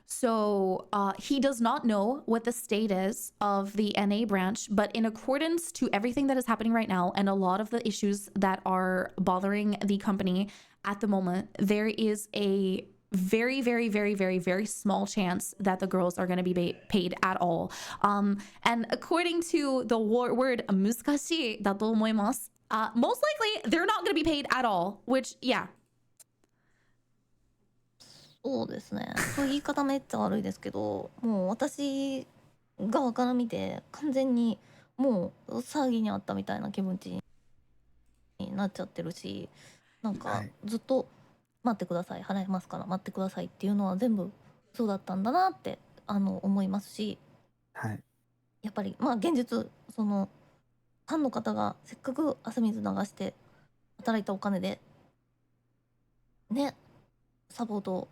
[SPEAKER 4] So he does not know what the state is of the NA branch, but in accordance to everything that is happening right now and a lot of the issues that are bothering the company at the moment, there is a very, very, very, very, very small chance that the girls are going to be paid at all. And according to the word 難しいだと思います, most likely they're not going to be paid at all, which, yeah.
[SPEAKER 2] そうですね。そういう言い方めっちゃ悪いですけど、もう私側から見て完全にもう騒ぎにあったみたいな気持ちになっちゃってるし、なんかずっと待ってください、払いますから待ってくださいっていうのは全部そうだったんだなって思いますし、
[SPEAKER 3] はい。
[SPEAKER 2] やっぱりまあ現実そのファンの方がせっかく汗水流して働いたお金でね、サポート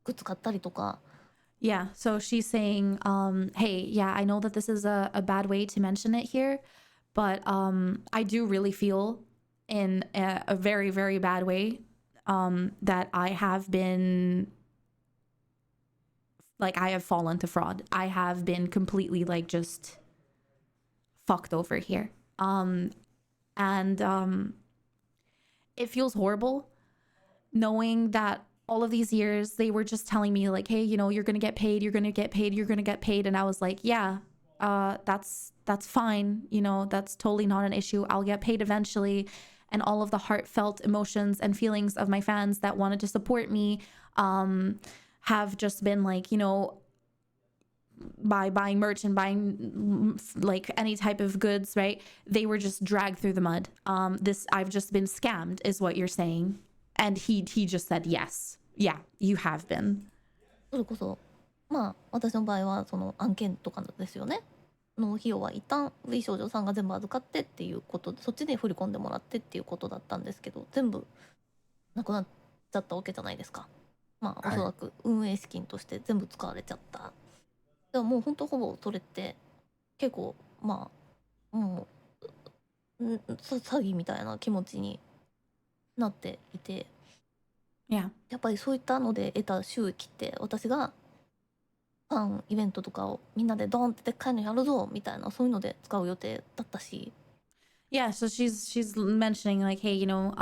[SPEAKER 2] グッズ買ったりとか。
[SPEAKER 4] Yeah, so she's saying, hey, yeah, I know that this is a bad way to mention it here, but I do really feel in a very, very bad way that I have been, like, I have fallen to fraud. I have been completely, like, just fucked over here. And it feels horrible knowing that all of these years they were just telling me like, hey, you know, you're gonna get paid, you're gonna get paid, you're gonna get paid. And I was like, yeah, that's fine, you know, that's totally not an issue, I'll get paid eventually. And all of the heartfelt emotions and feelings of my fans that wanted to support me have just been like, you know, by buying merch and buying like any type of goods, right, they were just dragged through the mud. I've just been scammed is what you're saying. And he just said yes. Yeah, you have been.
[SPEAKER 2] それこそまあ私の場合はその案件とかですよね。の費用は一旦 V 少女さんが全部預かってっていうことで、そっちで振り込んでもらってっていうことだったんですけど、全部なくなっちゃったわけじゃないですか。まあおそらく運営資金として全部使われちゃった。でももう本当ほぼそれって結構まあもう詐欺みたいな気持ちになっていて、
[SPEAKER 4] Yeah.
[SPEAKER 2] やっぱりそういったので得た収益って私がファンイベントとかをみんなでドーンってでっかいのやるぞみたいなそういうので使う予定だったし。
[SPEAKER 4] Yeah, so she's mentioning like, hey, you know,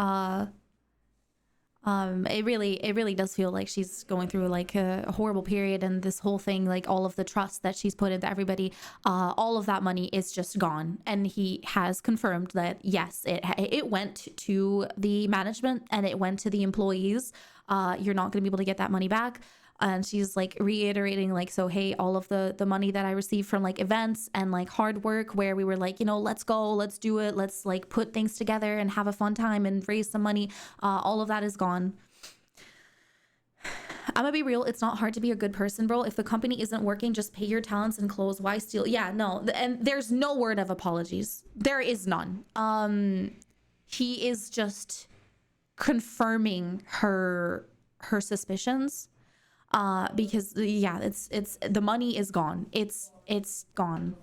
[SPEAKER 4] it really does feel like she's going through like a horrible period, and this whole thing, like all of the trust that she's put into everybody, all of that money is just gone. And he has confirmed that yes, it went to the management and it went to the employees. You're not going to be able to get that money back. And she's like reiterating like, so hey, all of the money that I received from like events and like hard work where we were like, you know, let's go, let's do it, let's like put things together and have a fun time and raise some money, all of that is gone. I'm gonna be real, it's not hard to be a good person, bro. If the company isn't working, just pay your talents and close. Why steal? Yeah, no, and there's no word of apologies. There is none. He is just confirming her suspicions. Because yeah, it's the money is gone. It's gone.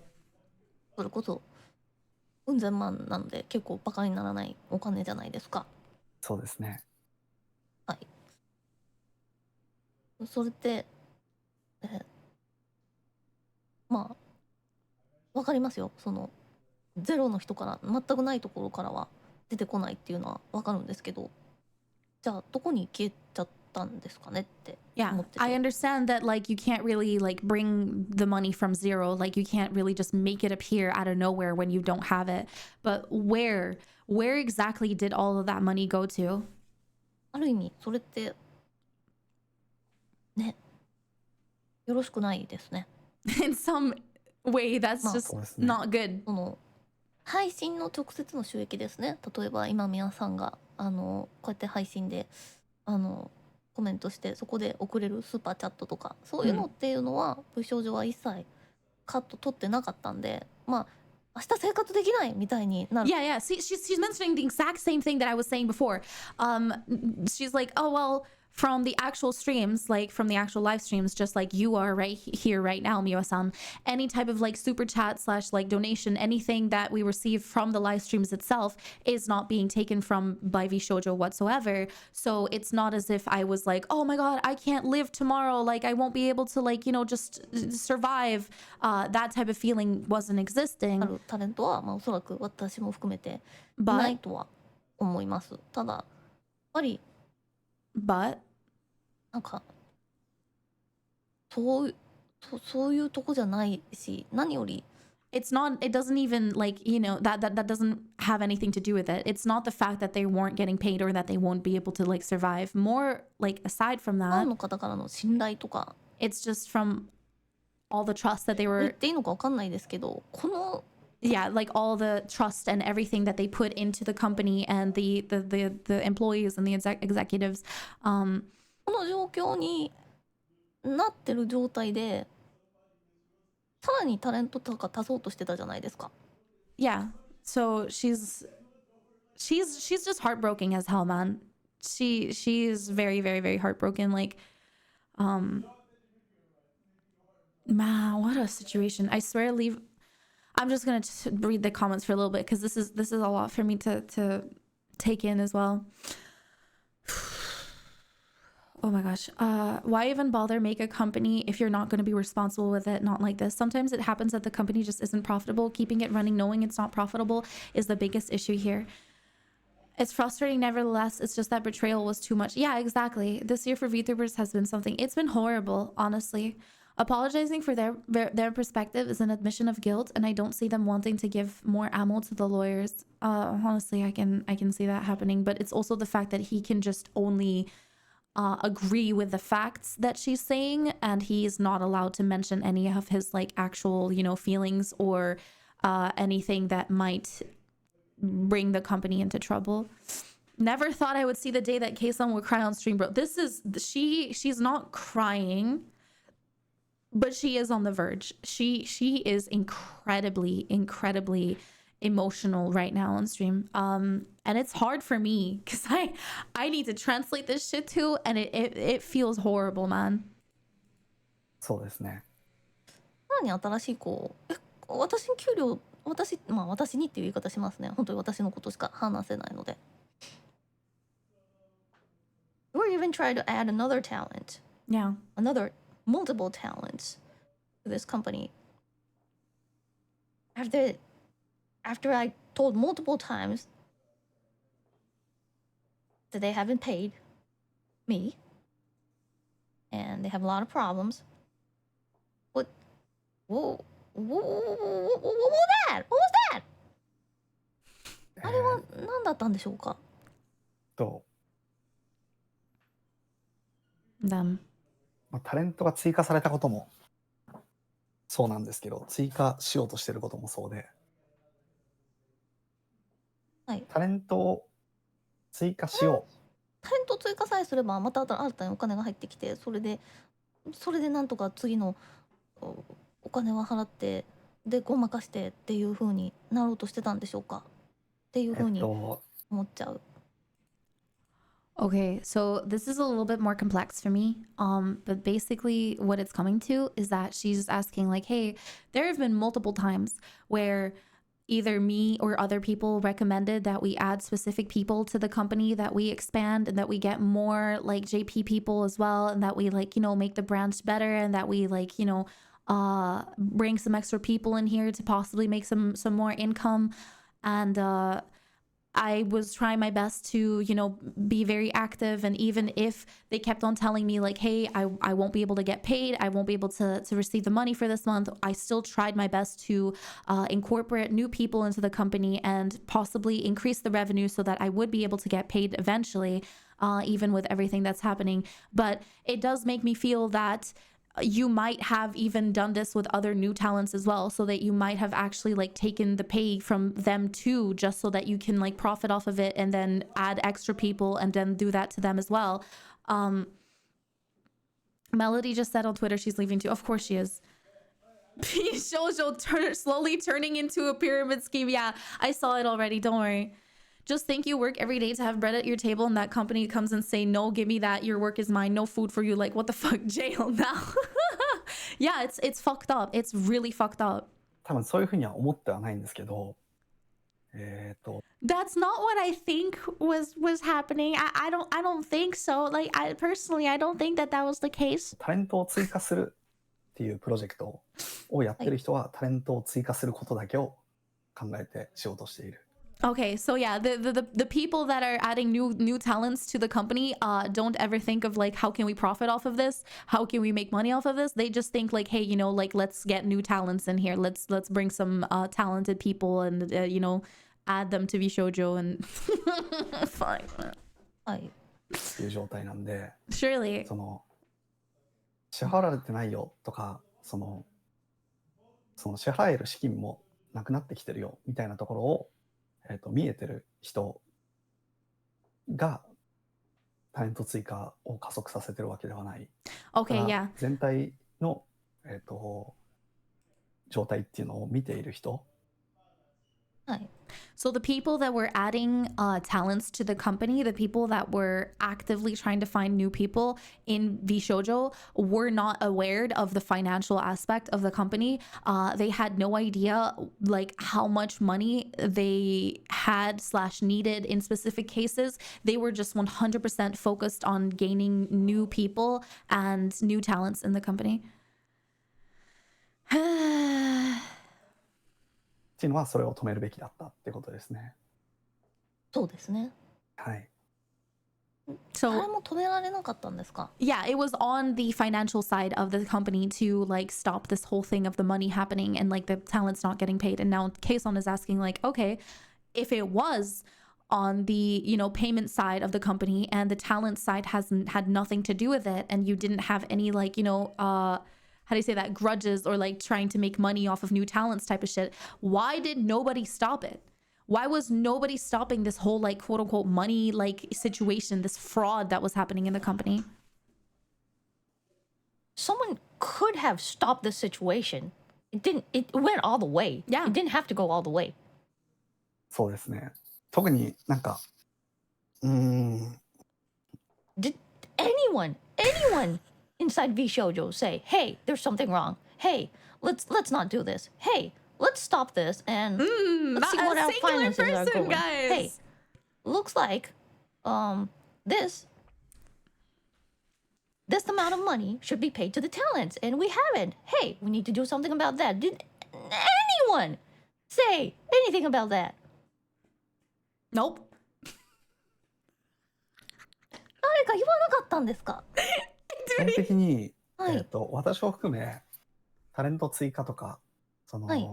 [SPEAKER 2] それこそうん千万なので結構バカにならないお金じゃないですか。
[SPEAKER 3] そうですね。
[SPEAKER 2] はい。それって、まあわかりますよ。そのゼロの人から全くないところからは出てこないっていうのはわかるんですけど、じゃあどこに消えちゃっったんですかねって
[SPEAKER 4] Yeah,
[SPEAKER 2] 思ってて。
[SPEAKER 4] I understand that like you can't really like bring the money from zero. Like you can't really just make it appear out of nowhere when you don't have it. But where exactly did all of that money go to?
[SPEAKER 2] ある意味それってね、よろしくないですね。
[SPEAKER 4] In some way, that's
[SPEAKER 2] まあ
[SPEAKER 4] just
[SPEAKER 3] そうですね。
[SPEAKER 4] not good.
[SPEAKER 2] その配信の直接の収益ですね。例えば今皆さんがこうやって配信でコメントしてそこで送れるスーパーチャットとかそういうのっていうのは武将上は一切カット取ってなかったんで、まあ明日生活できないみたいになる。
[SPEAKER 4] Yeah. See, she's mentioning the exact same thing that I was saying before. She's like, oh well, from the actual streams, like from the actual live streams, just like you are right here, right now, Miwa-san. Any type of like super chat / like donation, anything that we receive from the live streams itself is not being taken from by VShojo whatsoever. So it's not as if I was like, oh my god, I can't live tomorrow. Like I won't be able to like just survive. That type of feeling wasn't
[SPEAKER 2] あ
[SPEAKER 4] existing.
[SPEAKER 2] るタレントは、まあ、おそらく私も含めてい
[SPEAKER 4] But
[SPEAKER 2] ないとは思います。ただやっぱり
[SPEAKER 4] But
[SPEAKER 2] なんかそういうとこじゃないし、何より
[SPEAKER 4] it doesn't even like that doesn't have anything to do with it. It's not the fact that they weren't getting paid or that they won't be able to like survive. More like aside from
[SPEAKER 2] ファ
[SPEAKER 4] that,
[SPEAKER 2] ンの方からの信頼とか
[SPEAKER 4] it's just from all the trust that they
[SPEAKER 2] 言っ
[SPEAKER 4] were
[SPEAKER 2] ていいのか分かんないですけど、この
[SPEAKER 4] yeah, like all the trust and everything that they put into the company and the employees and the executives.
[SPEAKER 2] この状況になってる状態でさらにタレントとか足そうとしてたじゃないですか。
[SPEAKER 4] Yeah. So she's just heartbroken as hell, man. She's very, very, very heartbroken. Like, man, what a situation. I swear, I'm just gonna read the comments for a little bit because this is a lot for me to take in as well. Oh my gosh. Why even bother make a company if you're not going to be responsible with it? Not like this. Sometimes it happens that the company just isn't profitable. Keeping it running knowing it's not profitable is the biggest issue here. It's frustrating nevertheless. It's just that Betrayal was too much. Yeah, exactly. This year for VTubers has been something. It's been horrible, honestly. Apologizing for their perspective is an admission of guilt, and I don't see them wanting to give more ammo to the lawyers. Honestly, I can see that happening, but it's also the fact that he can just only agree with the facts that she's saying, and he's not allowed to mention any of his like actual feelings or anything that might bring the company into trouble. Never thought I would see the day that Kson would cry on stream, bro. This is she's not crying, but she is on the verge. She is incredibly emotional right now on stream. And it's hard for me because I need to translate this shit too, and it feels horrible, man.
[SPEAKER 3] そうですね。
[SPEAKER 2] さらに新しい私に給料私にっていう言い方しますね。本当に私のことしか話せないので。Or even try to add another talent.
[SPEAKER 4] Yeah.
[SPEAKER 2] Multiple talents to this company. After I told multiple times that they haven't paid me and they have a lot of problems. What was that?
[SPEAKER 3] Eh,
[SPEAKER 2] あれは何だったんでしょうか。
[SPEAKER 4] Them.
[SPEAKER 3] まあ、タレントが追加されたこともそうなんですけど、追加しようとしてることもそうで、
[SPEAKER 2] はい。
[SPEAKER 3] タレントを追加しよう。
[SPEAKER 2] タレント追加さえすればまた新たにお金が入ってきて、それでなんとか次のお金は払ってでごまかしてっていう風になろうとしてたんでしょうかっていう風に思っちゃう。
[SPEAKER 4] Okay, so this is a little bit more complex for me. But basically what it's coming to is that she's asking like, hey, there have been multiple times where either me or other people recommended that we add specific people to the company, that we expand and that we get more like JP people as well, and that we like, make the branch better, and that we like, bring some extra people in here to possibly make some more income. And I was trying my best to, you know, be very active. And even if they kept on telling me like, hey, I won't be able to get paid, I won't be able to receive the money for this month, I still tried my best to incorporate new people into the company and possibly increase the revenue so that I would be able to get paid eventually, even with everything that's happening. But it does make me feel that you might have even done this with other new talents as well, so that you might have actually like taken the pay from them too, just so that you can like profit off of it and then add extra people and then do that to them as well. Melody just said on Twitter she's leaving too. Of course she is. VShojo slowly turning into a pyramid scheme. Yeah, I saw it already, don't worry. Just think you work every day to have bread at your table and that company comes and say, no, give me that, your work is mine, no food for you. Like, what the fuck, jail now? Yeah, it's fucked up. It's really fucked up.
[SPEAKER 3] 多分そういうふうには思ってはないんですけど、
[SPEAKER 4] That's not what I think was happening. I don't think so. Like, I personally, I don't think that was the case.
[SPEAKER 3] タレントを追加するっていうプロジェクトをやってる人はタレントを追加することだけを考えて仕事している。
[SPEAKER 4] Okay, so yeah, the people that are adding new talents to the company don't ever think of like, how can we profit off of this? How can we make money off of this? They just think like, hey, you know, like, let's get new talents in here. Let's bring some talented people and you know, add them to VShojo and fine.
[SPEAKER 2] はい。
[SPEAKER 3] っていう状態なんで、
[SPEAKER 4] Surely.
[SPEAKER 3] その支払われてないよとか、その支払える資金もなくなってきてるよみたいなところを、見えてる人がタレント追加を加速させてるわけではない。
[SPEAKER 4] Okay,
[SPEAKER 3] だから
[SPEAKER 4] yeah.
[SPEAKER 3] 全体の、状態っていうのを見ている人。
[SPEAKER 2] はい。
[SPEAKER 4] So the people that were adding talents to the company, the people that were actively trying to find new people in VShojo were not aware of the financial aspect of the company. They had no idea like how much money they had / needed in specific cases. They were just 100% focused on gaining new people and new talents in the company.
[SPEAKER 3] っていうのはそれを止めるべきだったってことですね。
[SPEAKER 2] そうですね。
[SPEAKER 3] はい。
[SPEAKER 2] 誰
[SPEAKER 4] So
[SPEAKER 2] も止められなかったんですか？
[SPEAKER 4] yeah, it was on the financial side of the company to like stop this whole thing of the money happening and like the talents not getting paid. And now Kson is asking like, okay, if it was on the, you know, payment side of the company and the talent side hasn't had nothing to do with it, and you didn't have any like, you know, how do you say that, grudges or like trying to make money off of new talents type of shit, why did nobody stop it? Why was nobody stopping this whole like quote unquote money like situation, this fraud that was happening in the company?
[SPEAKER 2] Someone could have stopped this situation. It went all the way.
[SPEAKER 4] Yeah.
[SPEAKER 2] It didn't have to go all the way.
[SPEAKER 3] そうですね。特になんか、
[SPEAKER 2] Did anyone inside VShojo say, hey, there's something wrong. Hey, let's not do this. Hey, let's stop this and let's see what our finances are going.
[SPEAKER 4] Guys.
[SPEAKER 2] Hey, looks like this amount of money should be paid to the talents and we haven't. Hey, we need to do something about that. Did anyone say anything about that?
[SPEAKER 4] Nope.
[SPEAKER 2] 誰か言わなかったんですか？
[SPEAKER 3] 基本的に、
[SPEAKER 2] はい。
[SPEAKER 3] 私を含めタレント追加とか、その、
[SPEAKER 2] はい。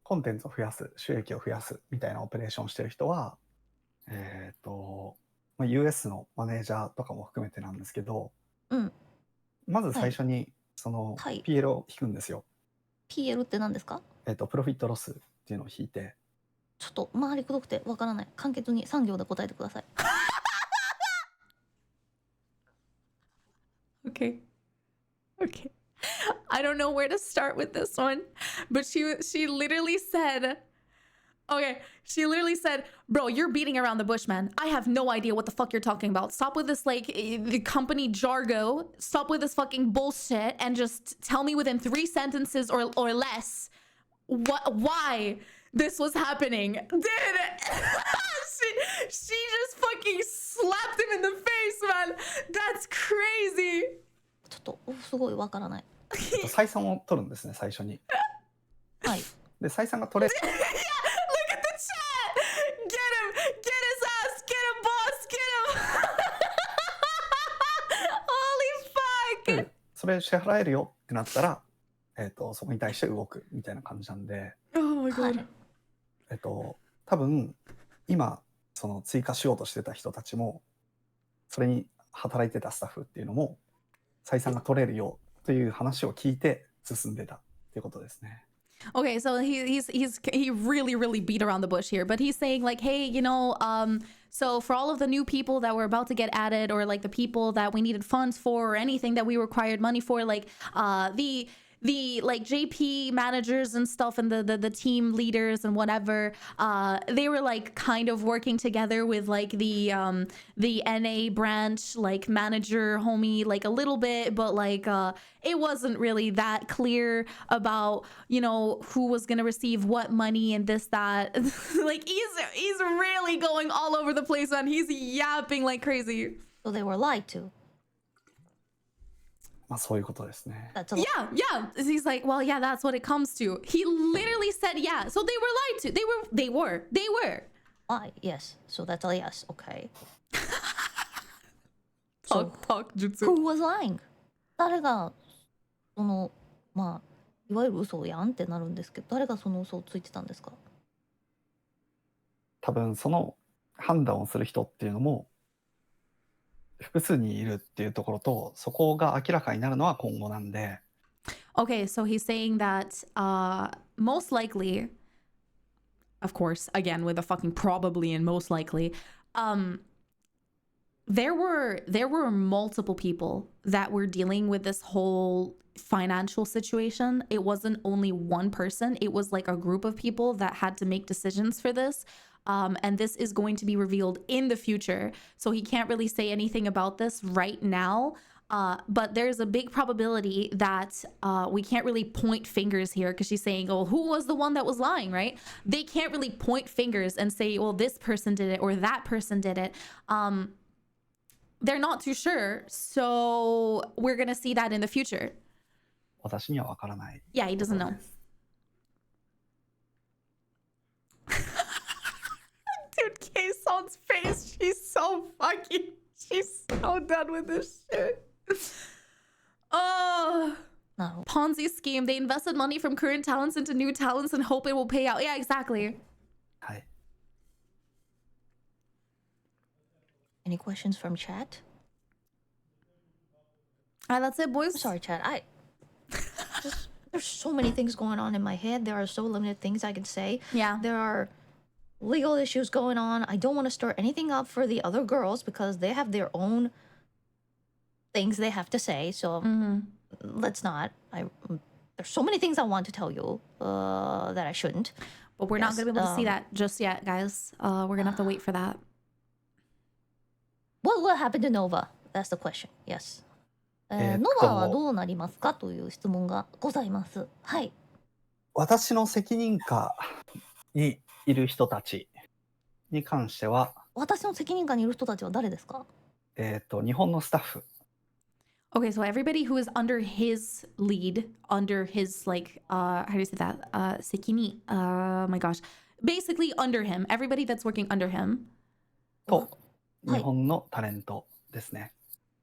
[SPEAKER 3] コンテンツを増やす、収益を増やすみたいなオペレーションしてる人は、US のマネージャーとかも含めてなんですけど、
[SPEAKER 2] うん。
[SPEAKER 3] まず最初にその PL を引くんですよ。
[SPEAKER 2] PL って何ですか？
[SPEAKER 3] プロフィットロスっていうのを引いて。
[SPEAKER 2] ちょっと回りくどくてわからない。簡潔に3行で答えてください。
[SPEAKER 4] Okay. I don't know where to start with this one, but she literally said, okay, she literally said, bro, you're beating around the bush, man. I have no idea what the fuck you're talking about. Stop with this like the company jargon. Stop with this fucking bullshit and just tell me within 3 sentences or less why this was happening. Dude, she just fucking slapped him in the face, man. That's crazy.
[SPEAKER 2] ちょっとすごいわからない。
[SPEAKER 3] 採算を取るんですね、最初に。
[SPEAKER 2] はい。
[SPEAKER 3] で、採算が取れ、
[SPEAKER 4] Yeah, look at the
[SPEAKER 3] それ支払えるよってなったら、そこに対して動くみたいな感じなんで、
[SPEAKER 4] Oh my
[SPEAKER 2] は
[SPEAKER 4] god.
[SPEAKER 2] い。
[SPEAKER 3] 多分今その追加しようとしてた人たちも、それに働いてたスタッフっていうのも採算が取れるよという話を聞いて進んでたっていうことですね。
[SPEAKER 4] Okay, so he really beat around the bush here, but he's saying like, hey, so for all of the new people that were about to get added, or like the people that we needed funds for, or anything that we required money for, like the like JP managers and stuff, and the team leaders and whatever, they were like kind of working together with like the NA branch like manager homie like a little bit, but like it wasn't really that clear about who was gonna receive what money and this that. Like he's really going all over the place, man. He's yapping like crazy.
[SPEAKER 2] So they were lied to.
[SPEAKER 3] まあそういうことですね。
[SPEAKER 2] That's a
[SPEAKER 4] Yeah. He's like, well, yeah, that's what it comes to. He literally said, yeah. So they were lied to. They were.
[SPEAKER 2] lie. Yes. So that's a yes. Okay.
[SPEAKER 4] Talk jutsu.
[SPEAKER 2] Who was lying? 誰がそのまあいわゆる嘘やんってなるんですけど、誰がその嘘をついてたんですか？
[SPEAKER 3] 多分その判断をする人っていうのも複数にいるっていうところと、そこが明らかになるのは今後なんで。
[SPEAKER 4] Okay, so he's saying that most likely, of course, again with a fucking probably and most likely, there were multiple people that were dealing with this whole financial situation. It wasn't only one person. It was like a group of people that had to make decisions for this. And this is going to be revealed in the future. So he can't really say anything about this right now. But there's a big probability that we can't really point fingers here, because she's saying, oh, who was the one that was lying, right? They can't really point fingers and say, well, this person did it or that person did it. They're not too sure. So we're going to see that in the future.
[SPEAKER 3] 私には分からない。
[SPEAKER 4] Yeah, he doesn't know. Dude, Kson's face, she's so done with this shit. Oh,
[SPEAKER 2] なるほど。
[SPEAKER 4] Ponzi scheme. They invested money from current talents into new talents and hope it will pay out. Yeah, exactly.
[SPEAKER 3] はい。
[SPEAKER 2] Any questions from chat?
[SPEAKER 4] That's it, boys.
[SPEAKER 2] I'm sorry, chat. There's so many things going on in my head. There are so limited things I can say.
[SPEAKER 4] Yeah.
[SPEAKER 2] There are legal issues going on. I don't want to stir anything up for the other girls because they have their own things they have to say. So let's not. There's so many things I want to tell you that I shouldn't.
[SPEAKER 4] But we're not going to be able to see that just yet, guys. We're going to have to wait for that.
[SPEAKER 2] What will happen to Nova? That's the question. Yes. ノバはどうなりますかという質問がございます。はい。
[SPEAKER 3] 私の責任下にいる人たちに関しては、
[SPEAKER 2] 私の責任下にいる人たちは誰ですか？
[SPEAKER 3] 日本のスタッフ。
[SPEAKER 4] Okay, so everybody who is under his lead, under his like how do you say that? Sekini. My gosh. Basically under him. Everybody that's working under him.
[SPEAKER 3] と日本のタレントですね。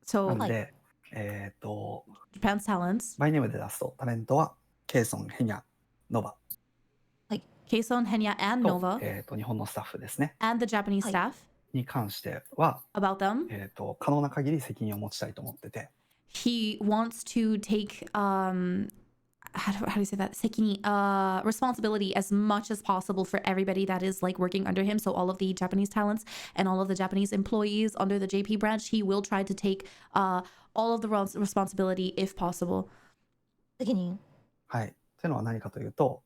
[SPEAKER 4] So
[SPEAKER 3] なので、
[SPEAKER 4] Japan's talents.
[SPEAKER 3] バイネームで出すとタレントはケイソン、ヘニャ、ノバ
[SPEAKER 4] Kson, Henya, and
[SPEAKER 3] と、
[SPEAKER 4] Nova.
[SPEAKER 3] 日本のスタッフですね。
[SPEAKER 4] And the Japanese staff.
[SPEAKER 3] に関しては、
[SPEAKER 4] About them.
[SPEAKER 3] 可能な限り責任を持ちたいと思ってて。
[SPEAKER 4] He wants to take how do you say that? Responsibility as much as possible for everybody that is like working under him. So all of the Japanese talents and all of the Japanese employees under the JP branch, he will try to take all of the responsibility if possible.
[SPEAKER 2] 責任。
[SPEAKER 3] はい。というのは何かというと、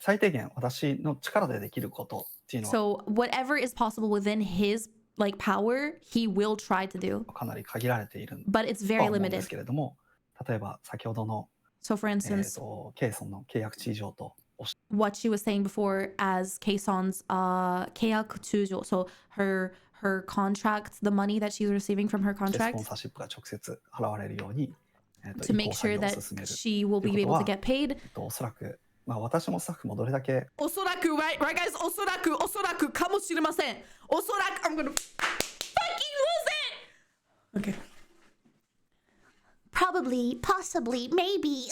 [SPEAKER 3] 最低限私の力でできることっていうのは
[SPEAKER 4] So whatever is possible within his like power, he will try to do.
[SPEAKER 3] かなり限られている
[SPEAKER 4] But it's
[SPEAKER 3] と
[SPEAKER 4] very
[SPEAKER 3] は思うんで
[SPEAKER 4] limited.
[SPEAKER 3] すけれども、例えば先ほどの、
[SPEAKER 4] So for instance,
[SPEAKER 3] ケイソンの契約値以上とおっし
[SPEAKER 4] what she was saying before as Kson's keyaku chujo. So her contract, the money that she was receiving from her
[SPEAKER 3] ゃってスポ
[SPEAKER 4] contract,
[SPEAKER 3] ンサーシップが直接払われるように、
[SPEAKER 4] to make sure
[SPEAKER 3] 移行
[SPEAKER 4] that
[SPEAKER 3] 作業を進める。
[SPEAKER 4] she will be able to get paid.
[SPEAKER 3] おそらく、まあ、私もスタッフもどれだけ
[SPEAKER 4] Osuraku, right guys? Osuraku, かもしれません. Osuraku, I'm gonna fucking lose it! Okay.
[SPEAKER 1] probably, possibly, maybe.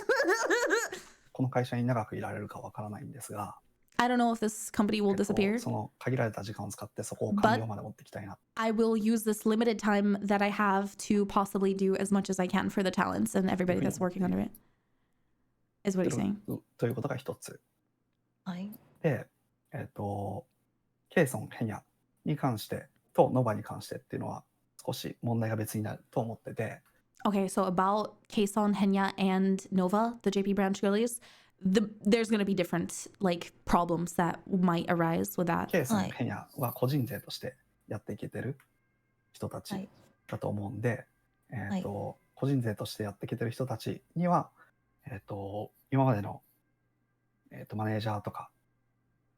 [SPEAKER 3] この会社に長くいられるかわからないんですが、
[SPEAKER 4] I don't know if this company will disappear,
[SPEAKER 3] その限られた時間を使ってそこを完了まで持っていきたいな。
[SPEAKER 4] I will use this limited time that I have to possibly do as much as I can for the talents and everybody that's working under it, is what he's saying.
[SPEAKER 3] ということが一つ。
[SPEAKER 2] はい。
[SPEAKER 3] で、ケイソン・ヘニャに関してとノバに関してっていうのは少し問題が別になると思ってて、
[SPEAKER 4] Okay, so about Kson, Henya, and Nova, the JP branch girlies, there's going to be different like problems that might arise with that.
[SPEAKER 3] ケイソン・
[SPEAKER 2] はい
[SPEAKER 3] ヘニャは個人税としてやっていけてる人たち
[SPEAKER 2] はい
[SPEAKER 3] だと思うんで、
[SPEAKER 2] はい
[SPEAKER 3] 個人税としてやっていけてる人たちには、今までの、マネージャーとか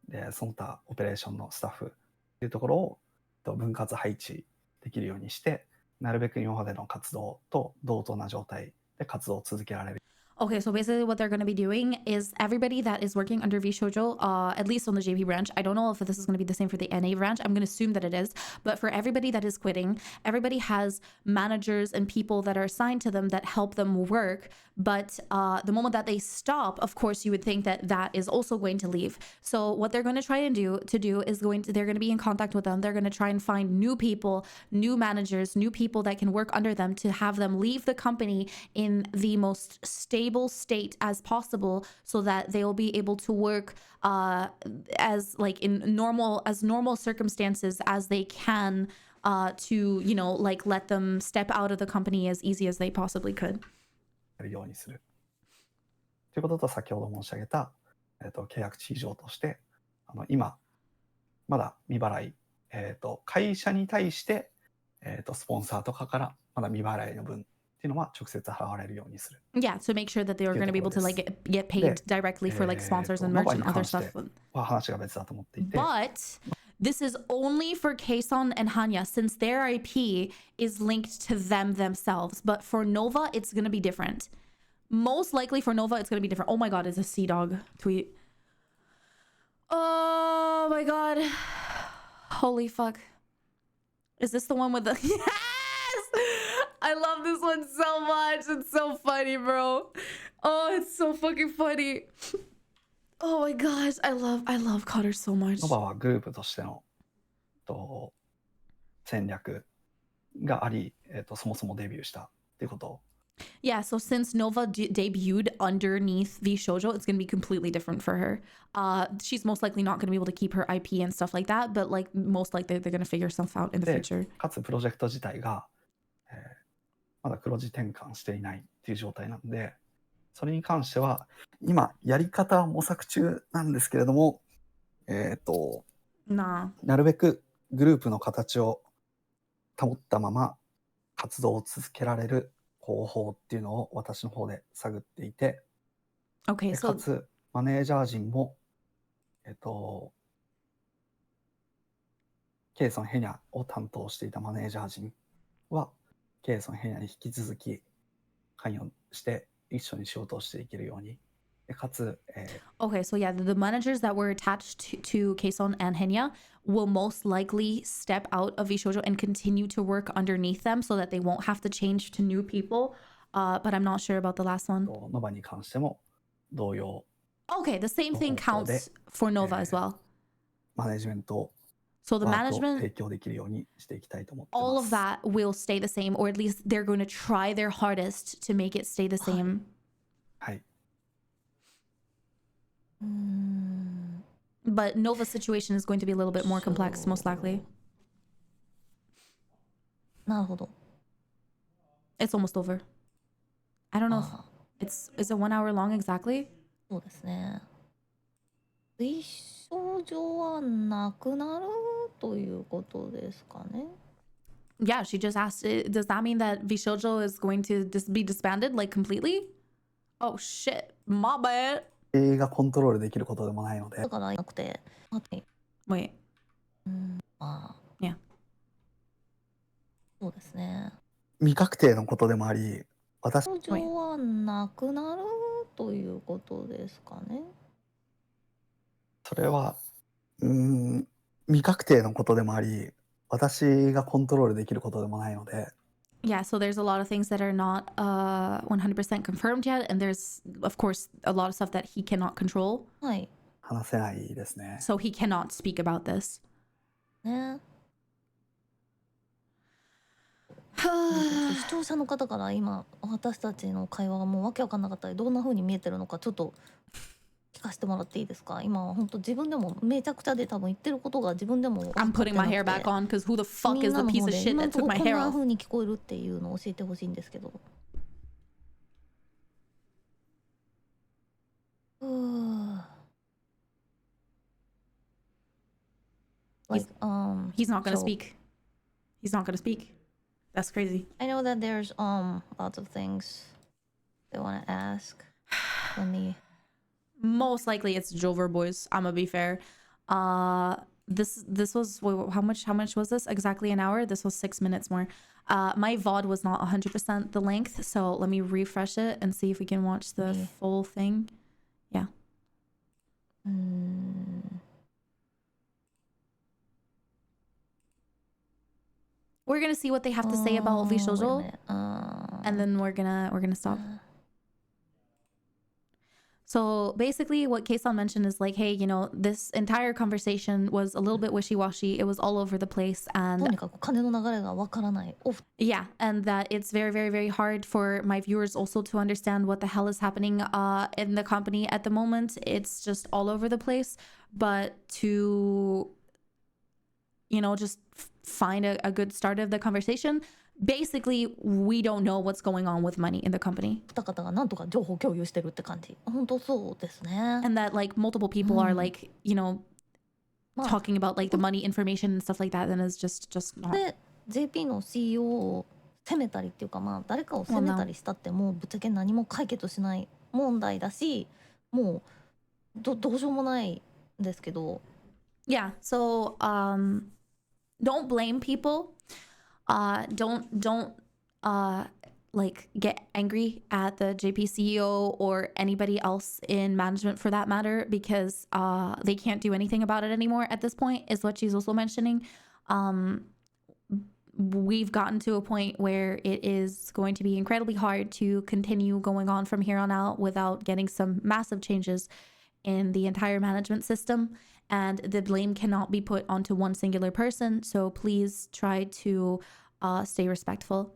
[SPEAKER 3] でその他オペレーションのスタッフっていうところを分割配置できるようにして、なるべく今までの活動と同等な状態で活動を続けられる。
[SPEAKER 4] Okay, so basically what they're going to be doing is everybody that is working under VShojo, at least on the JP branch, I don't know if this is going to be the same for the NA branch, I'm going to assume that it is, but for everybody that is quitting, everybody has managers and people that are assigned to them that help them work, but the moment that they stop, of course, you would think that that is also going to leave. So what they're going to try and do is they're going to be in contact with them, they're going to try and find new people, new managers, new people that can work under them to have them leave the company in the most stable state as possible so that they'll be able to work as like in normal circumstances as they can to, you know, like let them step out of the company as easy as they possibly could.
[SPEAKER 3] やるようにするということと、先ほど申し上げた、契約値以上として今まだ未払い、会社に対して、スポンサーとかからまだ未払いの分っていうのは直接払われるようにする。
[SPEAKER 4] Yeah, to make sure that they are going to be able to like get paid directly for like sponsors and
[SPEAKER 3] ノ
[SPEAKER 4] merch
[SPEAKER 3] バ
[SPEAKER 4] and
[SPEAKER 3] に
[SPEAKER 4] other
[SPEAKER 3] 関して
[SPEAKER 4] stuff.
[SPEAKER 3] は話が別だと思っていて、
[SPEAKER 4] But this is only for Kson and Hanya since their IP is linked to them themselves. But for Nova, it's going to be different. Most likely for Nova, it's going to be different. Oh my god, it's a Sea Dog tweet. Oh my god. Holy fuck. Is this the one with the... Yes! I love this one so much. It's so funny, bro. Oh, it's so fucking funny. Oh my gosh, I love Cotter so much.
[SPEAKER 3] ノバはグループとしての戦略があり、そもそもデビューしたっていうこと。
[SPEAKER 4] Yeah, so since Nova debuted underneath VShojo, it's going to be completely different for her. She's most likely not going to be able to keep her IP and stuff like that, but like most likely they're going to figure stuff out in the
[SPEAKER 3] で
[SPEAKER 4] future.
[SPEAKER 3] かつプロジェクト自体が、まだ黒字転換していないっていう状態なんで、それに関しては今やり方は模索中なんですけれども、
[SPEAKER 4] Nah.
[SPEAKER 3] なるべくグループの形を保ったまま活動を続けられる方法っていうのを私の方で探っていて、
[SPEAKER 4] Okay,
[SPEAKER 3] で
[SPEAKER 4] so
[SPEAKER 3] かつマネージャー陣もケイソン・ヘニャを担当していたマネージャー陣はケイソン・ヘニャに引き続き関与して一緒に仕事をしていけるように、でかつ、
[SPEAKER 4] okay, so yeah, the managers that were attached to Kson and Henya will most likely step out of VShojo and continue to work underneath them so that they won't have to change to new people. But I'm not sure about the last one.
[SPEAKER 3] ノバに関しても同様
[SPEAKER 4] Okay, the same thing
[SPEAKER 3] Oh,
[SPEAKER 4] counts for Nova as well.
[SPEAKER 3] マネジメント
[SPEAKER 4] So the
[SPEAKER 3] ワークを
[SPEAKER 4] management,
[SPEAKER 3] 提供できるようにしていきたいと思ってい
[SPEAKER 4] all
[SPEAKER 3] ま
[SPEAKER 4] of
[SPEAKER 3] す。
[SPEAKER 4] that will stay the same, or at least they're going to try their hardest to make it stay the same.
[SPEAKER 3] はい。
[SPEAKER 4] But Nova's situation is going to be a little bit more complex, most likely.
[SPEAKER 2] なるほど。
[SPEAKER 4] It's almost over. I don't know if
[SPEAKER 2] あ
[SPEAKER 4] is it 1 hour long exactly?
[SPEAKER 2] そうですね。微症状はなくなるということですかね。
[SPEAKER 4] Yeah, she just asked, does that mean that VShojo is going to be disbanded like completely? Oh shit, my bad.
[SPEAKER 3] 経営がコントロールできることでもないので
[SPEAKER 2] だ、からなくて、はい、
[SPEAKER 4] Wait,
[SPEAKER 2] まあ、
[SPEAKER 4] いや
[SPEAKER 2] そうですね。
[SPEAKER 3] 未確定のことでもあり、私
[SPEAKER 2] 症状はなくなるということですかね。
[SPEAKER 3] それは未確定のことでもあり、私がコントロールできることでもないので、
[SPEAKER 4] Yeah, so there's a lot of things that are not 100% confirmed yet, and there's of course a lot of stuff that he cannot control.
[SPEAKER 2] はい。
[SPEAKER 3] 話せないですね。
[SPEAKER 4] So he cannot speak about this.
[SPEAKER 2] ね。視聴者の方から今私たちの会話がもうわけわかんなかったりどんな風に見えてるのかちょっと聞かせてもらっていいですか。今は本当自分でもめちゃくちゃで多分言ってることが自分でも分か
[SPEAKER 4] I'm
[SPEAKER 2] って
[SPEAKER 4] putting
[SPEAKER 2] な
[SPEAKER 4] my
[SPEAKER 2] く
[SPEAKER 4] hair
[SPEAKER 2] て
[SPEAKER 4] back on because who the fuck
[SPEAKER 2] みん
[SPEAKER 4] is
[SPEAKER 2] な
[SPEAKER 4] the
[SPEAKER 2] の
[SPEAKER 4] piece
[SPEAKER 2] 方
[SPEAKER 4] of
[SPEAKER 2] で
[SPEAKER 4] shit
[SPEAKER 2] 今
[SPEAKER 4] that
[SPEAKER 2] のと
[SPEAKER 4] took
[SPEAKER 2] こ
[SPEAKER 4] my
[SPEAKER 2] こん
[SPEAKER 4] hair
[SPEAKER 2] な
[SPEAKER 4] off?
[SPEAKER 2] 風に聞こえるっていうのを教えてほしいんですけど。うー Like
[SPEAKER 4] He's not gonna
[SPEAKER 2] so
[SPEAKER 4] speak. He's not gonna speak. That's crazy.
[SPEAKER 2] I know that there's lots of things they want to ask. Let me
[SPEAKER 4] Most likely it's Jover boys. I'm gonna be fair. This was how much was this? Exactly an hour. This was 6 minutes more. My VOD was not 100% the length, so let me refresh it and see if we can watch the
[SPEAKER 2] Okay.
[SPEAKER 4] full thing. Yeah. We're gonna see what they have to say about
[SPEAKER 2] wait a
[SPEAKER 4] VShojo,
[SPEAKER 2] minute.
[SPEAKER 4] and then we're gonna stop. So basically what Kson mentioned is like, hey, you know, this entire conversation was a little bit wishy-washy. It was all over the place,
[SPEAKER 2] と
[SPEAKER 4] and
[SPEAKER 2] にかく金の流れがわからない。
[SPEAKER 4] yeah, and that it's very, very, very hard for my viewers also to understand what the hell is happening in the company at the moment. It's just all over the place. But to, you know, just find a good start of the conversation, basically, we don't know what's going on with money in the company.
[SPEAKER 2] 二方がなんとか情報共有してるって感じ。本当そうですね。
[SPEAKER 4] And that like multiple people are like, you know,
[SPEAKER 2] まあ
[SPEAKER 4] talking about like the money information and stuff like that, then it's just not.
[SPEAKER 2] で JP の CEO を責めたりっていうかまあ誰かを責めたりしたってもうぶっちゃけ何も解決しない問題だしもうどうしようもないんですけど。
[SPEAKER 4] Yeah, so don't blame people. Don't like get angry at the JP CEO or anybody else in management for that matter, because they can't do anything about it anymore at this point, is what she's also mentioning. We've gotten to a point where it is going to be incredibly hard to continue going on from here on out without getting some massive changes in the entire management system, and the blame cannot be put onto one singular person. So please try to stay respectful.